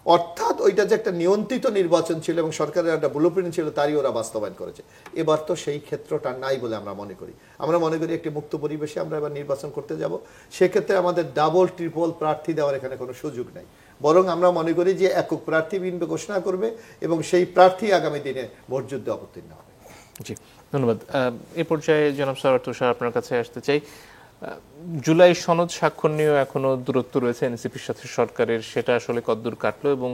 অর্থাৎ ওইটা যে একটা নিয়ন্ত্রিত নির্বাচন ছিল এবং সরকারের একটা ব্লুপ্রিন্ট ছিল, তারই ওরা বাস্তবায়ন করেছে। এবার তো সেই ক্ষেত্রটা নাই বলে আমরা মনে করি। আমরা মনে করি একটি মুক্ত পরিবেশে আমরা এবার নির্বাচন করতে যাব। সেক্ষেত্রে আমাদের ডাবল ট্রিপল প্রার্থী দেওয়ার এখানে কোনো সুযোগ নাই, বরং আমরা মনে করি যে একক প্রার্থী বিএনপি ঘোষণা করবে এবং সেই প্রার্থী আগামী দিনে ভোট যুদ্ধে অবতীর্ণ হবে। জি, ধন্যবাদ। এ পর্যায়ে জনাব সরওয়ার তুষার আপনার কাছে আসতে চাই। জুলাই সনদ স্বাক্ষর নিয়েও এখনো দূরত্ব রয়েছে এনসিপির সাথে সরকারের, সেটা আসলে কতদূর কাটলো, এবং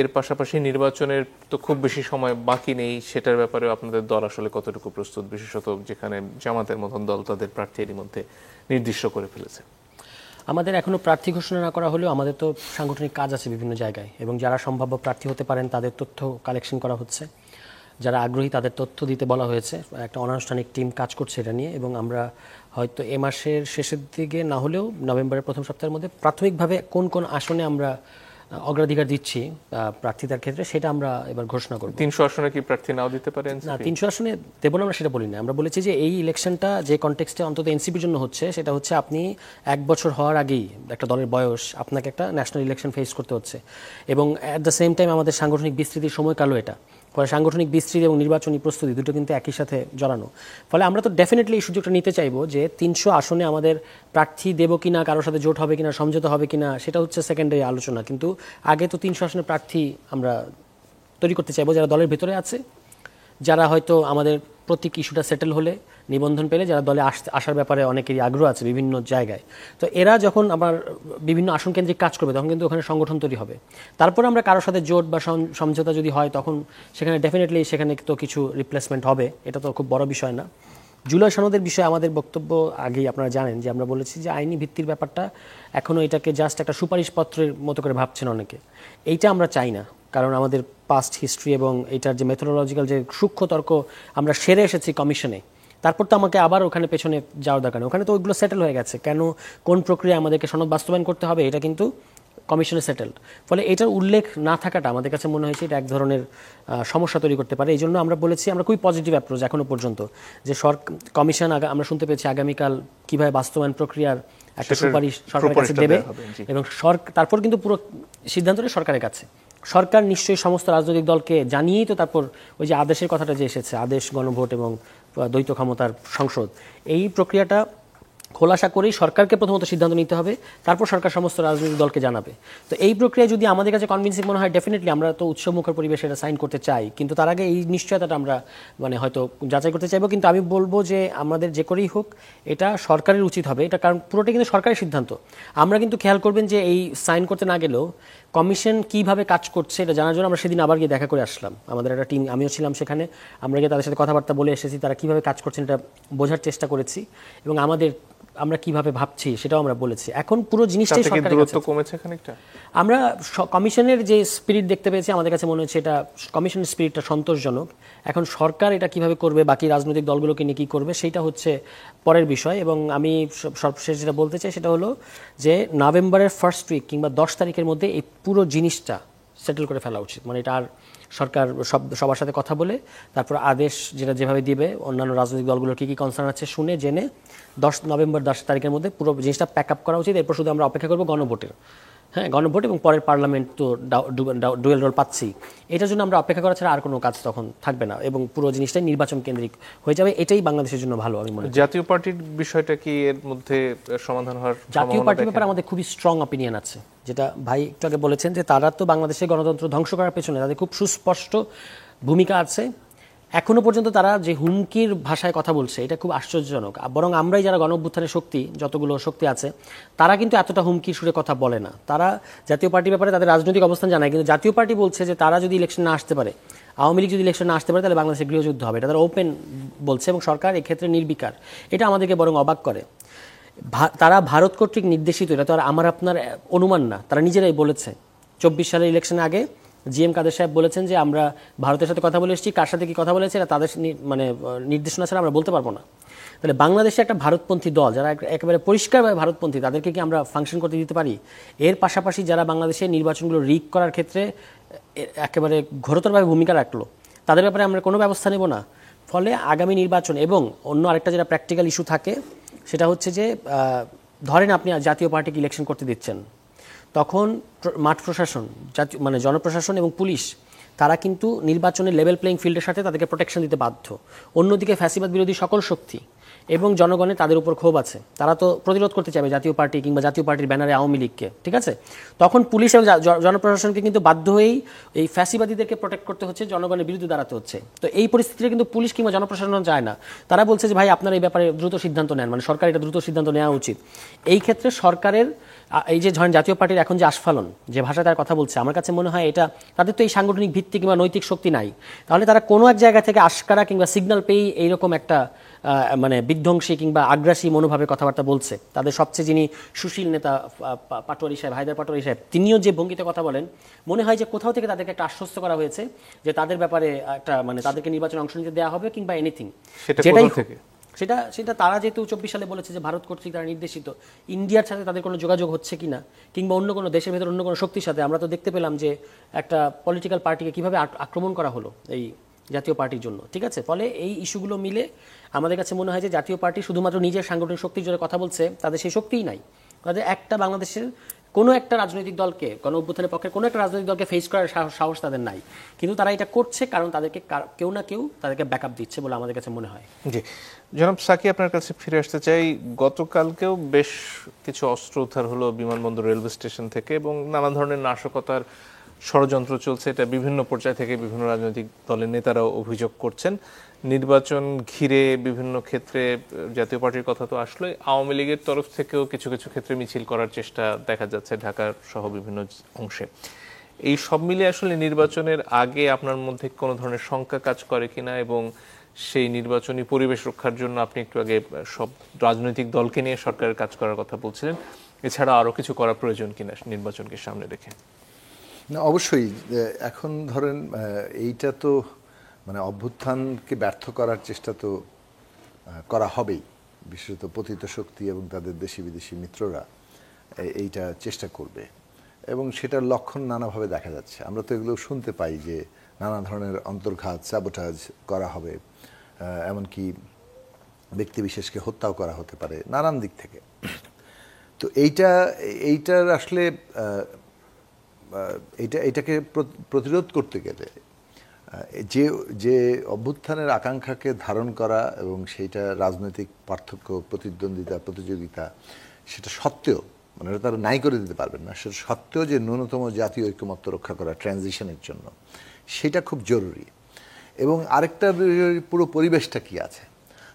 এর পাশাপাশি নির্বাচনের তো খুব বেশি সময় বাকি নেই, সেটার ব্যাপারেও আপনাদের দল আসলে কতটুকু প্রস্তুত, বিশেষত যেখানে জামাতের মতন দল তাদের প্রার্থী এরই মধ্যে নির্দিষ্ট করে ফেলেছে? আমাদের এখনো প্রার্থী ঘোষণা না করা হলেও আমাদের তো সাংগঠনিক কাজ আছে বিভিন্ন জায়গায়, এবং যারা সম্ভাব্য প্রার্থী হতে পারেন তাদের তথ্য কালেকশন করা হচ্ছে। যারা আগ্রহী তাদের তথ্য দিতে বলা হয়েছে, একটা অনানুষ্ঠানিক টিম কাজ করছে এটা নিয়ে, এবং আমরা হয়তো এ মাসের শেষের দিকে না হলেও নভেম্বরের প্রথম সপ্তাহের মধ্যে প্রাথমিকভাবে কোন কোন আসনে আমরা অগ্রাধিকার দিচ্ছি প্রার্থীদের ক্ষেত্রে, সেটা আমরা এবার ঘোষণা করব। 300 আসনে কি প্রার্থী নাও দিতে পারে না, এনসিপি? 300 আসনে দেবো না আমরা সেটা বলি না। আমরা বলেছি যে এই ইলেকশনটা যে কনটেক্সটে অন্তত এনসিপির জন্য হচ্ছে, সেটা হচ্ছে আপনি 1 বছর হওয়ার আগেই একটা দলের বয়স, আপনাকে একটা ন্যাশনাল ইলেকশন ফেস করতে হচ্ছে, এবং অ্যাট দ্য সেম টাইম আমাদের সাংগঠনিক বিস্তৃতির সময়কালও এটা। ফলে সাংগঠনিক বিস্তৃতি এবং নির্বাচনী প্রস্তুতি দুটো কিন্তু একই সাথে জড়ানো। ফলে আমরা তো ডেফিনেটলি এই সুযোগটা নিতে চাইবো যে 300 আসনে আমাদের প্রার্থী দেবো কিনা, কারোর সাথে জোট হবে কিনা, সমঝোতা হবে কিনা, সেটা হচ্ছে সেকেন্ডারি আলোচনা। কিন্তু আগে তো 300 আসনের প্রার্থী আমরা তৈরি করতে চাইবো যারা দলের ভিতরে আছে, যারা হয়তো আমাদের প্রতীক ইস্যুটা সেটেল হলে নিবন্ধন পেলে যারা দলে আসার ব্যাপারে অনেকেরই আগ্রহ আছে বিভিন্ন জায়গায়। তো এরা যখন আমার বিভিন্ন আসন কেন্দ্রিক কাজ করবে তখন কিন্তু ওখানে সংগঠন তৈরি হবে। তারপরে আমরা কারোর সাথে জোট বা সমঝোতা যদি হয় তখন সেখানে ডেফিনেটলি সেখানে তো কিছু রিপ্লেসমেন্ট হবে, এটা তো খুব বড় বিষয় না। জুলাই সনদের বিষয়ে আমাদের বক্তব্য আগেই আপনারা জানেন যে আমরা বলেছি যে আইনি ভিত্তির ব্যাপারটা এখনও এটাকে জাস্ট একটা সুপারিশপত্রের মতো করে ভাবছেন অনেকে। এইটা আমরা চাই না, কারণ আমাদের পাস্ট হিস্ট্রি এবং এটার যে মেথোডোলজিক্যাল যে সূক্ষ্ম তর্ক আমরা সেরে এসেছি কমিশনে, তারপর তো আমাকে আবার ওখানে পেছনে যাওয়ার দরকার নেই। ওখানে তো ওইগুলো সেটেল হয়ে গেছে, কেন কোন প্রক্রিয়া আমাদেরকে সনদ বাস্তবায়ন করতে হবে এটা কিন্তু কমিশনে সেটেলড। ফলে এটার উল্লেখ না থাকাটা আমাদের কাছে মনে হয়েছে এটা এক ধরনের সমস্যা তৈরি করতে পারে। এই জন্য আমরা বলেছি আমরা খুবই পজিটিভ অ্যাপ্রোচ এখনো পর্যন্ত, যে কমিশন আমরা শুনতে পেয়েছি আগামীকাল কিভাবে বাস্তবায়ন প্রক্রিয়ার একটা সুপারিশ সরকারের কাছে দেবে, এবং তারপর কিন্তু পুরো সিদ্ধান্তটা সরকারের কাছে। সরকার নিশ্চয়ই সমস্ত রাজনৈতিক দলকে জানিয়েই তো তারপর ওই যে আদেশের কথাটা যে এসেছে, আদেশ, গণভোট এবং দ্বৈত ক্ষমতার সংসদ, এই প্রক্রিয়াটা খোলাসা করেই সরকারকে প্রথমত সিদ্ধান্ত নিতে হবে, তারপর সরকার সমস্ত রাজনৈতিক দলকে জানাবে। তো এই প্রক্রিয়া যদি আমাদের কাছে কনভিন্সিং মনে হয়, ডেফিনেটলি আমরা তো উৎসবমুখর পরিবেশে এটা সাইন করতে চাই, কিন্তু তার আগে এই নিশ্চয়তাটা আমরা হয়তো যাচাই করতে চাইবো। কিন্তু আমি বলবো যে আমাদের যে করেই হোক এটা সরকারের উচিত হবে, এটা কারণ পুরোটাই কিন্তু সরকারের সিদ্ধান্ত। আমরা কিন্তু খেয়াল করবেন যে এই সাইন করতে না গেলেও কমিশন কিভাবে কাজ করছে এটা জানার জন্য আমরা সেদিন আবার গিয়ে দেখা করে আসলাম। আমাদের একটা টিম, আমিও ছিলাম সেখানে, আমরা গিয়ে তাদের সাথে কথাবার্তা বলে এসেছি, তারা কিভাবে কাজ করছেন এটা বোঝার চেষ্টা করেছি, এবং আমরা কিভাবে ভাবছি সেটাও আমরা বলেছি। এখন পুরো জিনিসটাই সরকারের কাছে কমেছে খানিকটা। আমরা কমিশনের যে স্পিরিট দেখতে পেয়েছি, আমাদের কাছে মনে হচ্ছে এটা কমিশনের স্পিরিটটা সন্তোষজনক। এখন সরকার এটা কিভাবে করবে, বাকি রাজনৈতিক দলগুলোকে নিয়ে কী করবে, সেইটা হচ্ছে পরের বিষয়। এবং আমি সর্বশেষ যেটা বলতে চাই সেটা হলো যে নভেম্বরের ফার্স্ট উইক কিংবা 10 তারিখের মধ্যে এই পুরো জিনিসটা সেটেল করে ফেলা উচিত। এটা আর সরকার সবার সাথে কথা বলে তারপর আদেশ যেটা যেভাবে দিবে, অন্যান্য রাজনৈতিক দলগুলোর কী কী কনসার্ন আছে শুনে জেনে 10 নভেম্বর 10 তারিখের মধ্যে পুরো জিনিসটা প্যাক আপ করা উচিত। এরপর শুধু আমরা অপেক্ষা করবো গণভোটের। হ্যাঁ, গণভোট এবং পরের পার্লামেন্ট তো ডুয়েল রোল পাচ্ছি, এটার জন্য আমরা অপেক্ষা করা ছাড়া আর কোনো কাজ তখন থাকবে না, এবং পুরো জিনিসটাই নির্বাচন কেন্দ্রিক হয়ে যাবে। এটাই বাংলাদেশের জন্য ভালো আমি মনে করি। জাতীয় পার্টির বিষয়টা কি এর মধ্যে সমাধান হওয়ার? জাতীয় পার্টির ব্যাপারে আমাদের খুবই স্ট্রং অপিনিয়ন আছে, যেটা ভাই একটু আগে বলেছেন যে তারা তো বাংলাদেশের গণতন্ত্র ধ্বংস করার পেছনে তাদের খুব সুস্পষ্ট ভূমিকা আছে। এখনো পর্যন্ত তারা যে হুমকির ভাষায় কথা বলছে এটা খুব আশ্চর্যজনক। বরং আমরাই যারা গণ অভ্যুত্থানের শক্তি, যতগুলো শক্তি আছে, তারা কিন্তু এতটা হুমকির সুরে কথা বলে না। তারা জাতীয় পার্টির ব্যাপারে তাদের রাজনৈতিক অবস্থান জানায়, কিন্তু জাতীয় পার্টি বলছে যে তারা যদি ইলেকশন না আসতে পারে, আওয়ামী লীগ যদি ইলেকশন না আসতে পারে, তাহলে বাংলাদেশে গৃহযুদ্ধ হবে। এটা তারা ওপেন বলছে, এবং সরকার এক্ষেত্রে নির্বিকার। এটা আমাদেরকে বরং অবাক করে। তারা ভারত কর্তৃক নির্দেশিত, এটা তো আর আমার আপনার অনুমান না, তারা নিজেরাই বলেছে। 24 সালের ইলেকশনের আগে জিএম কাদের সাহেব বলেছেন যে আমরা ভারতের সাথে কথা বলে এসেছি, কার সাথে কি কথা বলেছে এটা তাদের নির্দেশনা ছাড়া আমরা বলতে পারবো না। তাহলে বাংলাদেশে একটা ভারতপন্থী দল যারা একেবারে পরিষ্কারভাবে ভারতপন্থী, তাদেরকে কি আমরা ফাংশন করতে দিতে পারি? এর পাশাপাশি যারা বাংলাদেশে নির্বাচনগুলো রিগ করার ক্ষেত্রে একেবারে ঘোরতরভাবে ভূমিকা রাখলো, তাদের ব্যাপারে আমরা কোনো ব্যবস্থা নেব না। ফলে আগামী নির্বাচন এবং অন্য আরেকটা যেটা প্র্যাকটিক্যাল ইস্যু থাকে সেটা হচ্ছে যে ধরেন আপনি জাতীয় পার্টিকে ইলেকশন করতে দিচ্ছেন, তখন মাঠ প্রশাসন, জনপ্রশাসন এবং পুলিশ তারা কিন্তু নির্বাচনের লেভেল প্লেইং ফিল্ডের সাথে তাদেরকে প্রোটেকশন দিতে বাধ্য। অন্যদিকে ফ্যাসিবাদ বিরোধী সকল শক্তি এবং জনগণের তাদের উপর ক্ষোভ আছে, তারা তো প্রতিরোধ করতে চাইবে জাতীয় পার্টি কিংবা জাতীয় পার্টির ব্যানারে আওয়ামী লীগকে, ঠিক আছে? তখন পুলিশ এবং জনপ্রশাসনকে কিন্তু বাধ্য হয়েই এই ফ্যাসিবাদীদেরকে প্রোটেক্ট করতে হচ্ছে, জনগণের বিরুদ্ধে দাঁড়াতে হচ্ছে। তো এই পরিস্থিতিতে কিন্তু পুলিশ কিংবা জনপ্রশাসন যায় না, তারা বলছে যে ভাই আপনারা এই ব্যাপারে দ্রুত সিদ্ধান্ত নেন, সরকার এটা দ্রুত সিদ্ধান্ত নেওয়া উচিত। এই ক্ষেত্রে সরকারের এই যে ধরেন জাতীয় পার্টির এখন যে আস্ফালন, যে ভাষায় তার কথা বলছে, আমার কাছে মনে হয় এটা তাদের তো এই সাংগঠনিক ভিত্তি কিংবা নৈতিক শক্তি নাই। তাহলে তারা কোনো এক জায়গা থেকে আশকারা কিংবা সিগন্যাল পেয়েই এইরকম একটা বিধ্বংসী কিংবা আগ্রাসী মনোভাবে কথাবার্তা বলছে। তাদের সবচেয়ে যিনি সুশীল নেতা পাটোয়ারি সাহেব, হায়দার পাটোয়ারি সাহেব, তিনিও যে ভঙ্গিতে কথা বলেন, মনে হয় যে কোথাও থেকে তাদেরকে একটা আশ্বস্ত করা হয়েছে যে তাদের ব্যাপারে একটা তাদেরকে নির্বাচনে অংশ নিতে দেওয়া হবে কিংবা এনিথিং, যেটাই হোক সেটা সেটা তারা যেহেতু 24 সালে বলেছে যে ভারত কর্তৃক তারা নির্দেশিত, ইন্ডিয়ার সাথে তাদের কোনো যোগাযোগ হচ্ছে কিনা কিংবা অন্য কোনো দেশের ভেতর অন্য কোনো শক্তির সাথে, আমরা তো দেখতে পেলাম যে একটা পলিটিক্যাল পার্টিকে কিভাবে আক্রমণ করা হলো এই জাতীয় পার্টির জন্য, ঠিক আছে। ফলে এই ইস্যুগুলো মিলে আমাদের কাছে মনে হয় যে জাতীয় পার্টি শুধুমাত্র নিজের সাংগঠনিক শক্তির জন্য কথা বলছে, তাদের সেই শক্তিই নাই। তাদের একটা বাংলাদেশের কোনো একটা রাজনৈতিক দলকে, গণ অভ্যুত্থানের পক্ষে কোনো একটা রাজনৈতিক দলকে ফেস করার সাহস তাদের নাই, কিন্তু তারা এটা করছে কারণ তাদেরকে কেউ না কেউ তাদেরকে ব্যাকআপ দিচ্ছে বলে আমাদের কাছে মনে হয়। জি, জনাব সাকি, আপনার কাছে ফিরে আসতে চাই। গতকালকেও বেশ কিছু অস্ত্র উদ্ধার হলো বিমানবন্দর রেলওয়ে স্টেশন থেকে এবং নানা ধরনের নাশকতার ষড়যন্ত্র চলছে, এটা বিভিন্ন পর্যায় থেকে বিভিন্ন রাজনৈতিক দলের নেতারাও অভিযোগ করছেন। নির্বাচন ঘিরে বিভিন্ন ক্ষেত্রে জাতীয় পার্টির কথা তো আসলে আওয়ামী লীগের তরফ থেকেও কিছু কিছু ক্ষেত্রে মিছিল করার চেষ্টা দেখা যাচ্ছে ঢাকা সহ বিভিন্ন অংশে। এই সব মিলে আসলে নির্বাচনের আগে আপনার মধ্যে কোনো ধরনের শঙ্কা কাজ করে কিনা, এবং সেই নির্বাচনী পরিবেশ রক্ষার জন্য আপনি একটু আগে সব রাজনৈতিক দলকে নিয়ে সরকারের কাজ করার কথা বলছিলেন, এছাড়া আরো কিছু করা প্রয়োজন কিনা নির্বাচনকে সামনে রেখে? না, অবশ্যই। এখন ধরেন এইটা তো মানে অভ্যুত্থানকে ব্যর্থ করার চেষ্টা তো করা হবেই, বিশেষত পতিত শক্তি এবং তাদের দেশি বিদেশি মিত্ররা এইটা চেষ্টা করবে এবং সেটার লক্ষণ নানাভাবে দেখা যাচ্ছে। আমরা তো এগুলো শুনতে পাই যে নানা ধরনের অন্তর্ঘাত, স্যাবোটাজ করা হবে, এমনকি ব্যক্তিবিশেষকে হত্যাও করা হতে পারে নানান দিক থেকে। তো এইটার আসলে এটাকে প্রতিরোধ করতে গেলে যে অভ্যুত্থানের আকাঙ্ক্ষাকে ধারণ করা এবং সেইটা রাজনৈতিক পার্থক্য, প্রতিদ্বন্দ্বিতা, প্রতিযোগিতা, সেটা সত্ত্বেও মানে তারা নাই করে দিতে পারবেন না, সেটা সত্ত্বেও যে ন্যূনতম জাতীয় ঐক্যমত্য রক্ষা করা ট্রানজিশনের জন্য, সেটা খুব জরুরি। এবং আরেকটা পুরো পরিবেশটা কি আছে,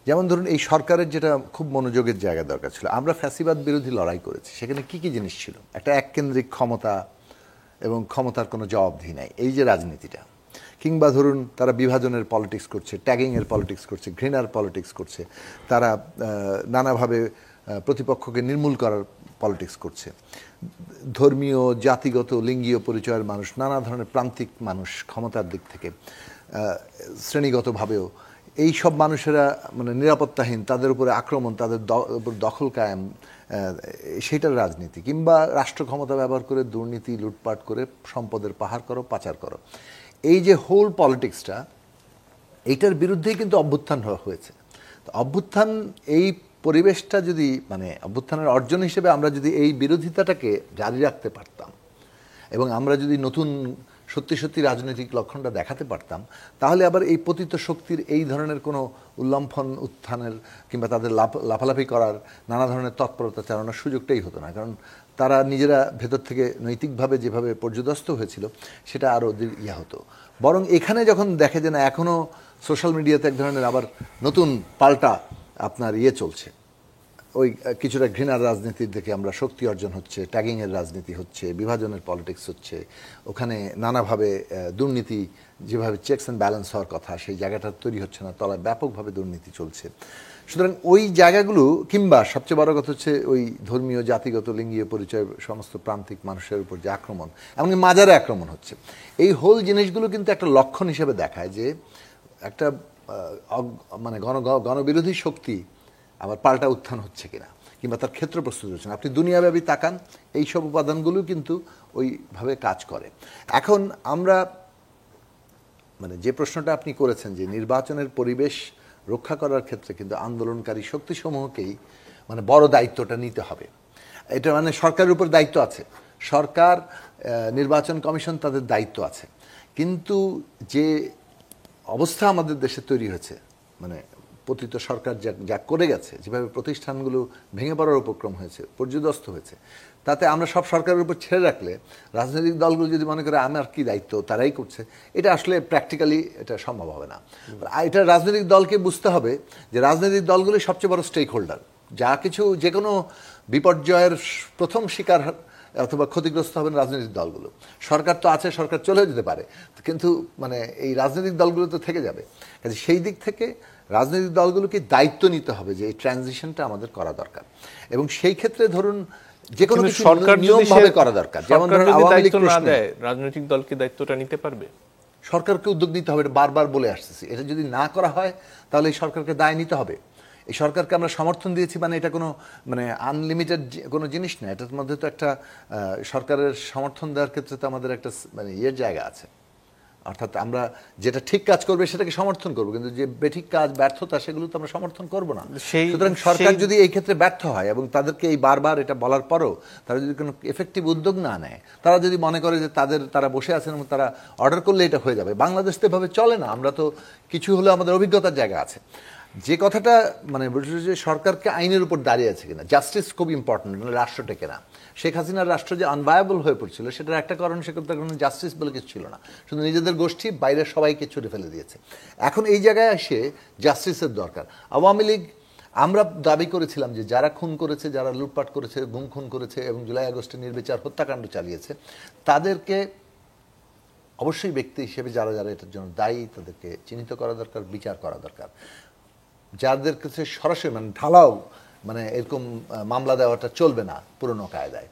যেমন ধরুন এই সরকারের যেটা খুব মনোযোগের জায়গা দরকার ছিল, আমরা ফ্যাসিবাদ বিরোধী লড়াই করেছি, সেখানে কি কি জিনিস ছিল? একটা এককেন্দ্রিক ক্ষমতা এবং ক্ষমতার কোনো জবাবদিহি নাই, এই যে রাজনীতিটা। কিংবা ধরুন তারা বিভাজনের পলিটিক্স করছে, ট্যাগিংয়ের পলিটিক্স করছে, ঘৃণার পলিটিক্স করছে, তারা নানাভাবে প্রতিপক্ষকে নির্মূল করার পলিটিক্স করছে। ধর্মীয়, জাতিগত, লিঙ্গীয় পরিচয়ের মানুষ, নানা ধরনের প্রান্তিক মানুষ ক্ষমতার দিক থেকে, শ্রেণীগতভাবেও এই সব মানুষেরা মানে নিরাপত্তাহীন, তাদের উপরে আক্রমণ, তাদের উপর দখল কায়েম, সেটার রাজনীতি। কিংবা রাষ্ট্র ক্ষমতা ব্যবহার করে দুর্নীতি, লুটপাট করে সম্পদের পাহাড় করো, পাচার করো, এই যে হোল পলিটিক্সটা, এইটার বিরুদ্ধেই কিন্তু অভ্যুত্থান হয়েছে। তো অভ্যুত্থান, এই পরিবেশটা যদি মানে অভ্যুত্থানের অর্জন হিসেবে আমরা যদি এই বিরোধিতাটাকে জারি রাখতে পারতাম এবং আমরা যদি নতুন সত্যি সত্যি রাজনৈতিক লক্ষণটা দেখাতে পারতাম, তাহলে আবার এই পতিত শক্তির এই ধরনের কোনো উল্লম্ফন, উত্থানের কিংবা তাদের লাফালাফি করার নানা ধরনের তৎপরতা চালানোর সুযোগটাই হতো না। কারণ তারা নিজেরা ভেতর থেকে নৈতিকভাবে যেভাবে পর্যদস্ত হয়েছিল, সেটা আরও ইয়া হতো। বরং এখানে যখন দেখে যে না, এখনও সোশ্যাল মিডিয়াতে এক ধরনের আবার নতুন পাল্টা আপনার চলছে, ওই কিছুটা ঘৃণার রাজনীতির দিকে আমরা শক্তি অর্জন হচ্ছে, ট্যাগিংয়ের রাজনীতি হচ্ছে, বিভাজনের পলিটিক্স হচ্ছে, ওখানে নানাভাবে দুর্নীতি, যেভাবে চেকস অ্যান্ড ব্যালেন্স হওয়ার কথা সেই জায়গাটা তৈরি হচ্ছে না, তলায় ব্যাপকভাবে দুর্নীতি চলছে। সুতরাং ওই জায়গাগুলো, কিংবা সবচেয়ে বড় কথা হচ্ছে ওই ধর্মীয়, জাতিগত, লিঙ্গীয় পরিচয় সমস্ত প্রান্তিক মানুষের উপর যে আক্রমণ, এমনকি মাজারে আক্রমণ হচ্ছে, এই হোল জিনিসগুলো কিন্তু একটা লক্ষণ হিসেবে দেখায় যে একটা মানে গণবিরোধী শক্তি আবার পাল্টা উত্থান হচ্ছে কিনা, কিংবা তার ক্ষেত্র প্রস্তুত হচ্ছে না। আপনি দুনিয়াব্যাপী তাকান, এইসব উপাদানগুলো কিন্তু ওইভাবে কাজ করে। এখন আমরা মানে যে প্রশ্নটা আপনি করেছেন যে নির্বাচনের পরিবেশ রক্ষা করার ক্ষেত্রে কিন্তু আন্দোলনকারী শক্তিসমূহকেই মানে বড় দায়িত্বটা নিতে হবে। এটা মানে সরকারের উপর দায়িত্ব আছে, সরকার, নির্বাচন কমিশন, তাদের দায়িত্ব আছে। কিন্তু যে অবস্থা আমাদের দেশে তৈরি হয়েছে, মানে পতিত সরকার যা করে গেছে, যেভাবে প্রতিষ্ঠানগুলো ভেঙে পড়ার উপক্রম হয়েছে, পর্যদস্ত হয়েছে, তাতে আমরা সব সরকারের উপর ছেড়ে রাখলে রাজনৈতিক দলগুলো যদি মনে করে আমার কি দায়িত্ব, তারাই করছে, এটা আসলে প্র্যাকটিক্যালি এটা সম্ভব হবে না। এটা রাজনৈতিক দলকে বুঝতে হবে যে রাজনৈতিক দলগুলি সবচেয়ে বড় স্টেক হোল্ডার। যা কিছু, যে কোনো বিপর্যয়ের প্রথম শিকার অথবা ক্ষতিগ্রস্ত হবেন রাজনৈতিক দলগুলো। সরকার তো আছে, সরকার চলে যেতে পারে, কিন্তু মানে এই রাজনৈতিক দলগুলো তো থেকে যাবে। কাজে সেই দিক থেকে রাজনৈতিক দলগুলোকে দায়িত্ব নিতে হবে যে এই ট্রানজিশনটা আমাদের করা দরকার, এবং সেই ক্ষেত্রে ধরুন যে কোনো কিছু নিয়মভাবে করা দরকার। যেমন ধরুন আওয়ামী লীগ রাজনৈতিক দলকে দায়িত্বটা নিতে পারবে, সরকারকে উদ্যোগ নিতে হবে, এটা বারবার বলে আসতেছি। এটা যদি না করা হয় তাহলে এই সরকারকে দায় নিতে হবে এই সরকারকে আমরা সমর্থন দিয়েছি মানে এটা কোনো মানে আনলিমিটেড কোনো জিনিস না, এটার মধ্যে তো একটা সরকারের সমর্থন দেওয়ার ক্ষেত্রে তো আমাদের একটা মানে ইয়ের জায়গা আছে, অর্থাৎ আমরা যেটা ঠিক কাজ করবে সেটাকে সমর্থন করবো, কিন্তু যে বেঠিক কাজ ব্যর্থতা সেগুলো তো আমরা সমর্থন করবো না। সুতরাং সরকার যদি এই ক্ষেত্রে ব্যর্থ হয় এবং তাদেরকে এই বারবার এটা বলার পরও তারা যদি কোনো এফেক্টিভ উদ্যোগ না নেয়, তারা যদি মনে করে যে তারা বসে আছেন এবং তারা অর্ডার করলে এটা হয়ে যাবে, বাংলাদেশ তো এভাবে চলে না। আমরা তো কিছু হলেও আমাদের অভিজ্ঞতার জায়গা আছে। যে কথাটা মানে যে সরকারকে আইনের উপর দাঁড়িয়ে আছে কিনা, জাস্টিস খুব ইম্পর্টেন্ট, রাষ্ট্র টেকে না। শেখ হাসিনার রাষ্ট্র যে আনভায়াবল হয়ে পড়ছিল সেটার একটা কারণ সে কোনো জাস্টিস বলে কিছু ছিল না, শুধু নিজেদের গোষ্ঠী বাইরের সবাইকে ছুটে ফেলে দিয়েছে। এখন এই জায়গায় এসে জাস্টিসের দরকার। আওয়ামী লীগ আমরা দাবি করেছিলাম যে যারা খুন করেছে, যারা লুটপাট করেছে, গুম খুন করেছে এবং জুলাই আগস্টে নির্বিচার হত্যাকাণ্ড চালিয়েছে, তাদেরকে অবশ্যই ব্যক্তি হিসেবে যারা যারা এটার জন্য দায়ী তাদেরকে চিহ্নিত করা দরকার, বিচার করা দরকার। যাদের কাছে সরাসরি মানে ঢালাও মানে এরকম মামলা দেওয়াটা চলবে না পুরনো কায়দায়।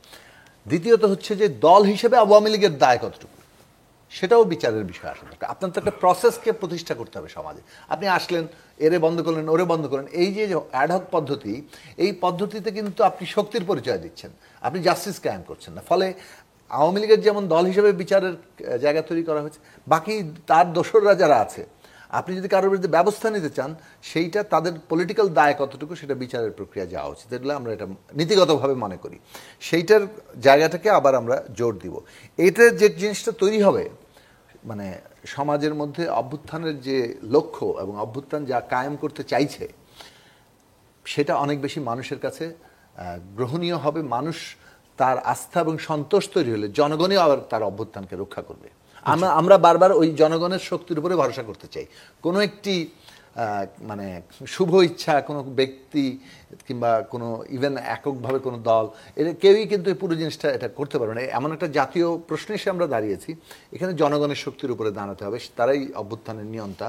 দ্বিতীয়ত হচ্ছে যে দল হিসেবে আওয়ামী লীগের দায় কতটুকু সেটাও বিচারের বিষয় আসা দরকার। আপনার তো একটা প্রসেসকে প্রতিষ্ঠা করতে হবে সমাজে। আপনি আসলেন, এরে বন্ধ করলেন, ওরে বন্ধ করলেন, এই যে অ্যাডহক পদ্ধতি, এই পদ্ধতিতে কিন্তু আপনি শক্তির পরিচয় দিচ্ছেন, আপনি জাস্টিস কায়েম করছেন না। ফলে আওয়ামী লীগের যেমন দল হিসেবে বিচারের জায়গা তৈরি করা হয়েছে, বাকি তার দোসররা যারা আছে, আপনি যদি কারোর বিরুদ্ধে ব্যবস্থা নিতে চান সেইটা তাদের পলিটিক্যাল দায় কতটুকু সেটা বিচারের প্রক্রিয়া যাওয়া উচিত, এগুলো আমরা এটা নীতিগতভাবে মনে করি। সেইটার জায়গাটাকে আবার আমরা জোর দিব। এইটার যে জিনিসটা তৈরি হবে মানে সমাজের মধ্যে অভ্যুত্থানের যে লক্ষ্য এবং অভ্যুত্থান যা কায়েম করতে চাইছে সেটা অনেক বেশি মানুষের কাছে গ্রহণীয় হবে। মানুষ তার আস্থা এবং সন্তোষ তৈরি হলে জনগণই আবার তার অভ্যুত্থানকে রক্ষা করবে। আমরা বারবার ওই জনগণের শক্তির উপরে ভরসা করতে চাই। কোনো একটি মানে শুভ ইচ্ছা কোনো ব্যক্তি কিংবা কোনো ইভেন এককভাবে কোনো দল এটা কেউই কিন্তু এই পুরো জিনিসটা এটা করতে পারবে না। এমন একটা জাতীয় প্রশ্নে এসে আমরা দাঁড়িয়েছি, এখানে জনগণের শক্তির উপরে দাঁড়াতে হবে, তারাই অভ্যুত্থানের নিয়ন্তা।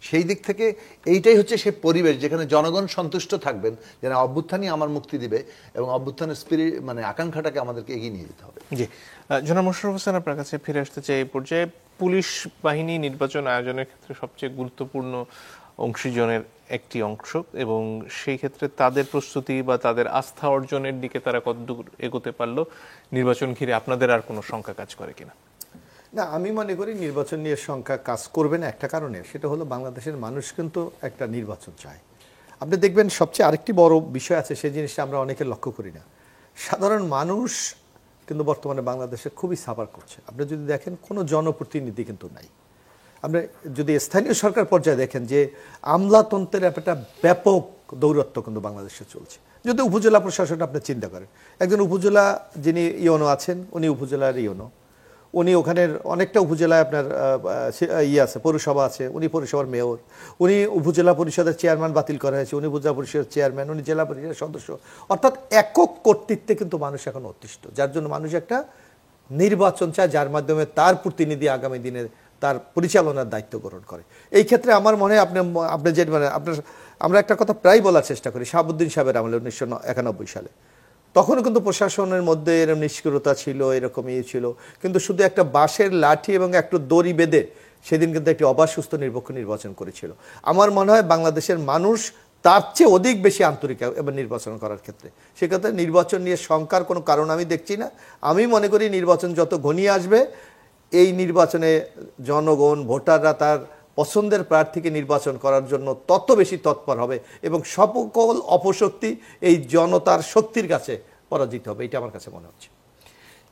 সেই দিক থেকে এইটাই হচ্ছে সে পরিবেশ যেখানে জনগণ সন্তুষ্ট থাকবেন যেন অভ্যুত্থানই আমার মুক্তি দিবে এবং অভ্যুত্থানের স্পিরিট মানে আকাঙ্ক্ষাটাকে আমাদেরকে এগিয়ে নিয়ে যেতে হবে। জি, জনাব মোশাররফ হোসেন আপনার কাছে ফিরে আসতে চাই। এই পর্যায়ে পুলিশ বাহিনী নির্বাচন আয়োজনের ক্ষেত্রে সবচেয়ে গুরুত্বপূর্ণ অংশীজনের একটি অংশ, এবং সেই ক্ষেত্রে তাদের প্রস্তুতি বা তাদের আস্থা অর্জনের দিকে তারা কতদূর এগোতে পারলো, নির্বাচন ঘিরে আপনাদের আর কোনো শঙ্কা কাজ করে কিনা? না, আমি মনে করি নির্বাচন নিয়ে শঙ্কা কাজ করবে না একটা কারণে, সেটা হলো বাংলাদেশের মানুষ কিন্তু একটা নির্বাচন চায়। আপনি দেখবেন সবচেয়ে আরেকটি বড় বিষয় আছে, সেই জিনিসটা আমরা অনেকে লক্ষ্য করি না। সাধারণ মানুষ কিন্তু বর্তমানে বাংলাদেশে খুবই সাফার করছে। আপনি যদি দেখেন কোনো জনপ্রতিনিধি কিন্তু নাই। আপনি যদি স্থানীয় সরকার পর্যায়ে দেখেন যে আমলাতন্ত্রের একটা ব্যাপক দৌরত্ব কিন্তু বাংলাদেশে চলছে। যদি উপজেলা প্রশাসন আপনি চিন্তা করেন, একজন উপজেলা যিনি ইওনো আছেন, উনি উপজেলার ইওনো, উনি ওখানের অনেকটা উপজেলায় আপনার আছে, পৌরসভা আছে, উনি পৌরসভার মেয়র, উনি উপজেলা পরিষদের চেয়ারম্যান বাতিল করা হয়েছে, উনি উপজেলা পরিষদের চেয়ারম্যান, উনি জেলা পরিষদের সদস্য। অর্থাৎ একক কর্তৃত্বে কিন্তু মানুষ এখন অতিষ্ঠ, যার জন্য মানুষ একটা নির্বাচন চায় যার মাধ্যমে তার প্রতিনিধি আগামী দিনে তার পরিচালনার দায়িত্ব গ্রহণ করে। এই ক্ষেত্রে আমার মনে হয় আপনি যে মানে আমরা একটা কথা প্রায় বলার চেষ্টা করি, শাহাবুদ্দিন সাহেবের আমলে 1991 সালে, তখনও কিন্তু প্রশাসনের মধ্যে এরকম নিষ্ক্রিয়তা ছিল, এরকম ইয়ে ছিল, কিন্তু শুধু একটা বাঁশের লাঠি এবং একটু দড়ি বেঁধে সেদিন কিন্তু একটি অবাধ নিরপেক্ষ নির্বাচন করেছিল। আমার মনে হয় বাংলাদেশের মানুষ তার চেয়ে অধিক বেশি আন্তরিক এবার নির্বাচন করার ক্ষেত্রে। সেক্ষেত্রে নির্বাচন নিয়ে শঙ্কার কোনো কারণ আমি দেখছি না। আমি মনে করি নির্বাচন যত ঘনিয়ে আসবে, এই নির্বাচনে জনগণ ভোটাররা তার পছন্দের প্রার্থীকে নির্বাচন করার জন্য তত বেশি তৎপর হবে এবং সকল অপশক্তি এই জনতার শক্তির কাছে পরাজিত হবে, এটা আমার কাছে মনে হচ্ছে।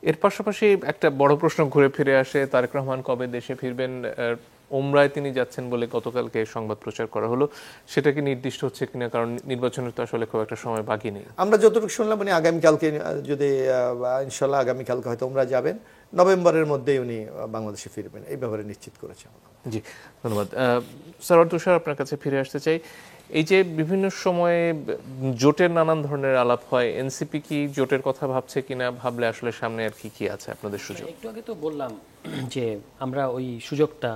এর পাশাপাশি একটা বড় প্রশ্ন ঘুরে ফিরে আসে, তারেক রহমান কবে দেশে ফিরবেন? ওমরায় তিনি যাচ্ছেন বলে গতকালকে সংবাদ প্রচার করা হলো, সেটা কি নির্দিষ্ট হচ্ছে কিনা? কারণ নির্বাচনের তো আসলে খুব একটা সময় বাকি নেই। আমরা যতটুকু শুনলাম উনি আগামীকালকে, যদি ইনশাল্লাহ আগামীকালকে হয়তো ওমরা যাবেন, নভেম্বরের মধ্যেই উনি বাংলাদেশে ফিরবেন, এই ব্যাপারে নিশ্চিত করেছে। জি, ধন্যবাদ। সরওয়ার তুষার, আপনার কাছে ফিরে আসতে চাই। এই যে বিভিন্ন সময়ে জোটের নানান ধরনের আলাপ হয়, এনসিপি কি জোটের কথা ভাবছে কিনা? ভাবলে আসলে সামনে আর কি আছে আপনাদের সুযোগ? একটু আগে তো বললাম যে আমরা ওই সুযোগটা,